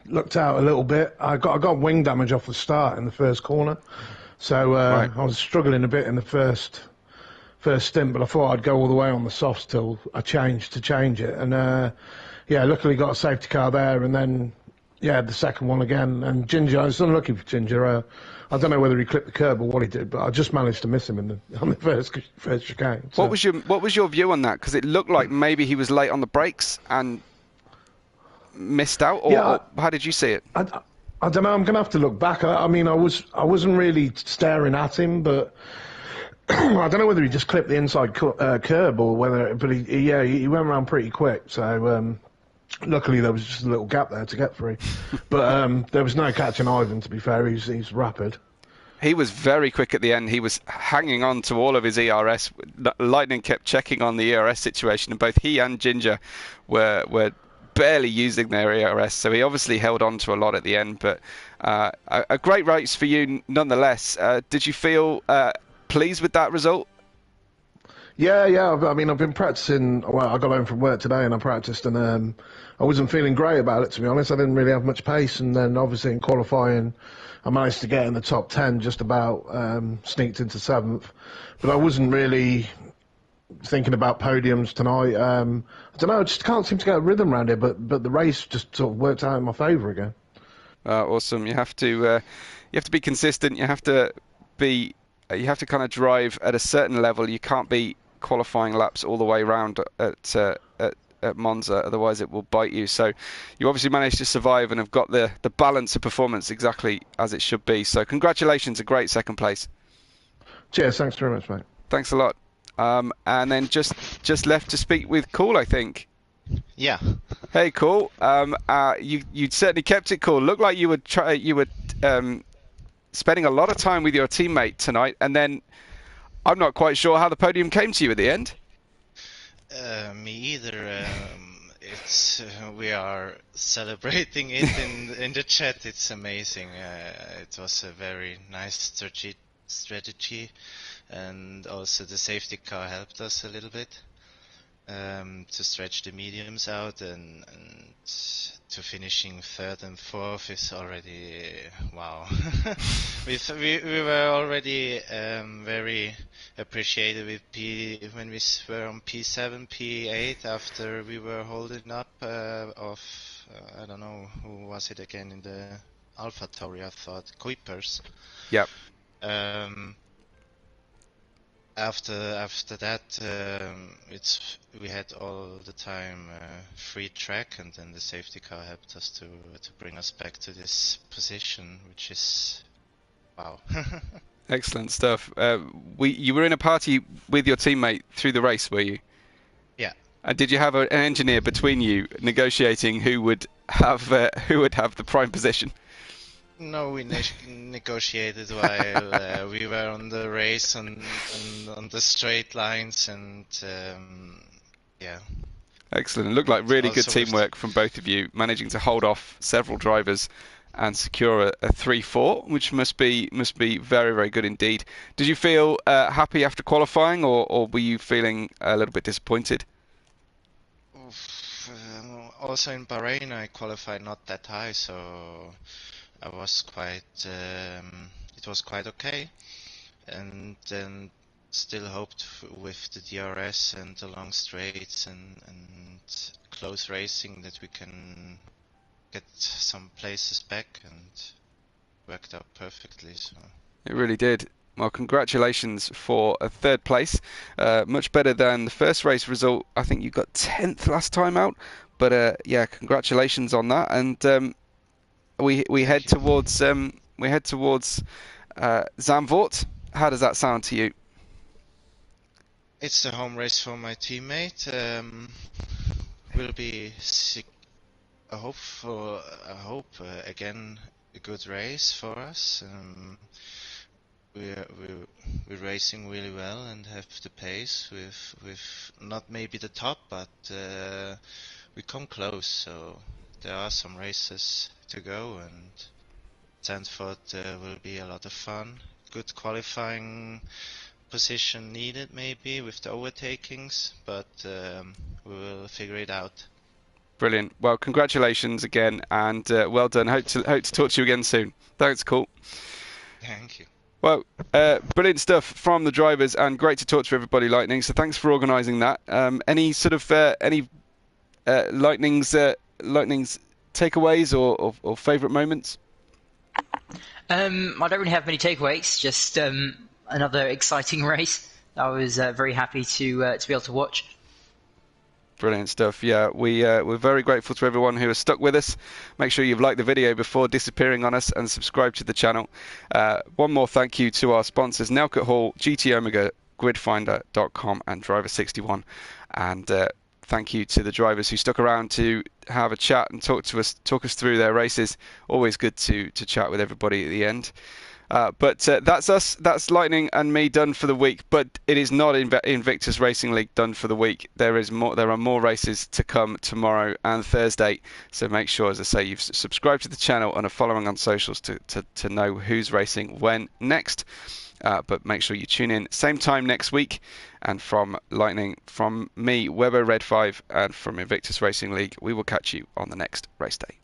Looked out a little bit. I got wing damage off the start in the first corner, so right. I was struggling a bit in the first stint, but I thought I'd go all the way on the softs till I changed it, and yeah, luckily got a safety car there, and then yeah, the second one again. And Ginger, I was unlucky for Ginger. I don't know whether he clipped the curb or what he did, but I just managed to miss him on the first chicane. So. What was your view on that? Because it looked like maybe he was late on the brakes and missed out, or how did you see it? I don't know. I'm going to have to look back. I mean, I wasn't really staring at him, but I don't know whether he just clipped the inside curb or whether. But he went around pretty quick. So. Luckily, there was just a little gap there to get through, but there was no catching Ivan. To be fair, he's rapid. He was very quick at the end. He was hanging on to all of his ERS. Lightning kept checking on the ERS situation, and both he and Ginger were barely using their ERS. So he obviously held on to a lot at the end. But a great race for you, nonetheless. Did you feel pleased with that result? Yeah. I mean, I've been practicing. Well, I got home from work today and I practiced, and I wasn't feeling great about it, to be honest. I didn't really have much pace, and then obviously in qualifying, I managed to get in the top 10, just about sneaked into 7th. But I wasn't really thinking about podiums tonight. I don't know. I just can't seem to get a rhythm around it. But the race just sort of worked out in my favour again. Awesome. You have to be consistent. You have to kind of drive at a certain level. You can't be qualifying laps all the way around at Monza, otherwise it will bite you. So you obviously managed to survive and have got the balance of performance exactly as it should be. So congratulations, a great second place. Cheers, thanks very much, mate. Thanks a lot. And then just left to speak with Cool, I think. Yeah. Hey, Cool. You certainly kept it cool. Looked like you were spending a lot of time with your teammate tonight, and then I'm not quite sure how the podium came to you at the end. Me either. We are celebrating it in the chat. It's amazing. It was a very nice strategy, and also the safety car helped us a little bit to stretch the mediums out, and to finishing 3rd and 4th is already wow. we were already very appreciated with when we were on P7, P8 after we were holding up off I don't know who was it again in the AlphaTauri, I thought Kuipers. Yep. After that, we had all the time free track, and then the safety car helped us to bring us back to this position, which is wow. Excellent stuff. You were in a party with your teammate through the race, were you? Yeah. And did you have an engineer between you negotiating who would have the prime position? No, we negotiated while we were on the race on the straight lines, and yeah. Excellent. It looked like really good teamwork from both of you, managing to hold off several drivers and secure a 3-4, which must be very, very good indeed. Did you feel happy after qualifying, or were you feeling a little bit disappointed? Also in Bahrain, I qualified not that high, so I was quite. It was quite okay, and then still hoped with the DRS and the long straights and close racing that we can get some places back, and worked out perfectly. So it really did. Well, congratulations for a 3rd place. Much better than the first race result. I think you got 10th last time out, but yeah, congratulations on that. And we head towards Zandvoort. How does that sound to you? it's a home race for my teammate. Will be I hope again a good race for us. We're racing really well and have the pace with not maybe the top, but we come close. So there are some races to go, and Zandvoort will be a lot of fun. Good qualifying position needed maybe with the overtakings, but we will figure it out. Brilliant. Well, congratulations again, and well done. Hope to talk to you again soon. Thanks, Cool. Thank you. Well, brilliant stuff from the drivers, and great to talk to everybody, Lightning. So thanks for organising that. Any sort of Lightning's takeaways or favourite moments? I don't really have many takeaways. Just another exciting race. I was very happy to be able to watch. Brilliant stuff. Yeah, we're very grateful to everyone who has stuck with us. Make sure you've liked the video before disappearing on us and subscribe to the channel. One more thank you to our sponsors, Nelkut Hall, GT Omega, Gridfinder.com and Driver61. And thank you to the drivers who stuck around to have a chat and talk us through their races. Always good to chat with everybody at the end. But that's us. That's Lightning and me done for the week. But it is not Invictus Racing League done for the week. There are more races to come tomorrow and Thursday. So make sure, as I say, you've subscribed to the channel and are following on socials to know who's racing when next. But make sure you tune in same time next week. And from Lightning, from me, Webber Red 5, and from Invictus Racing League, we will catch you on the next race day.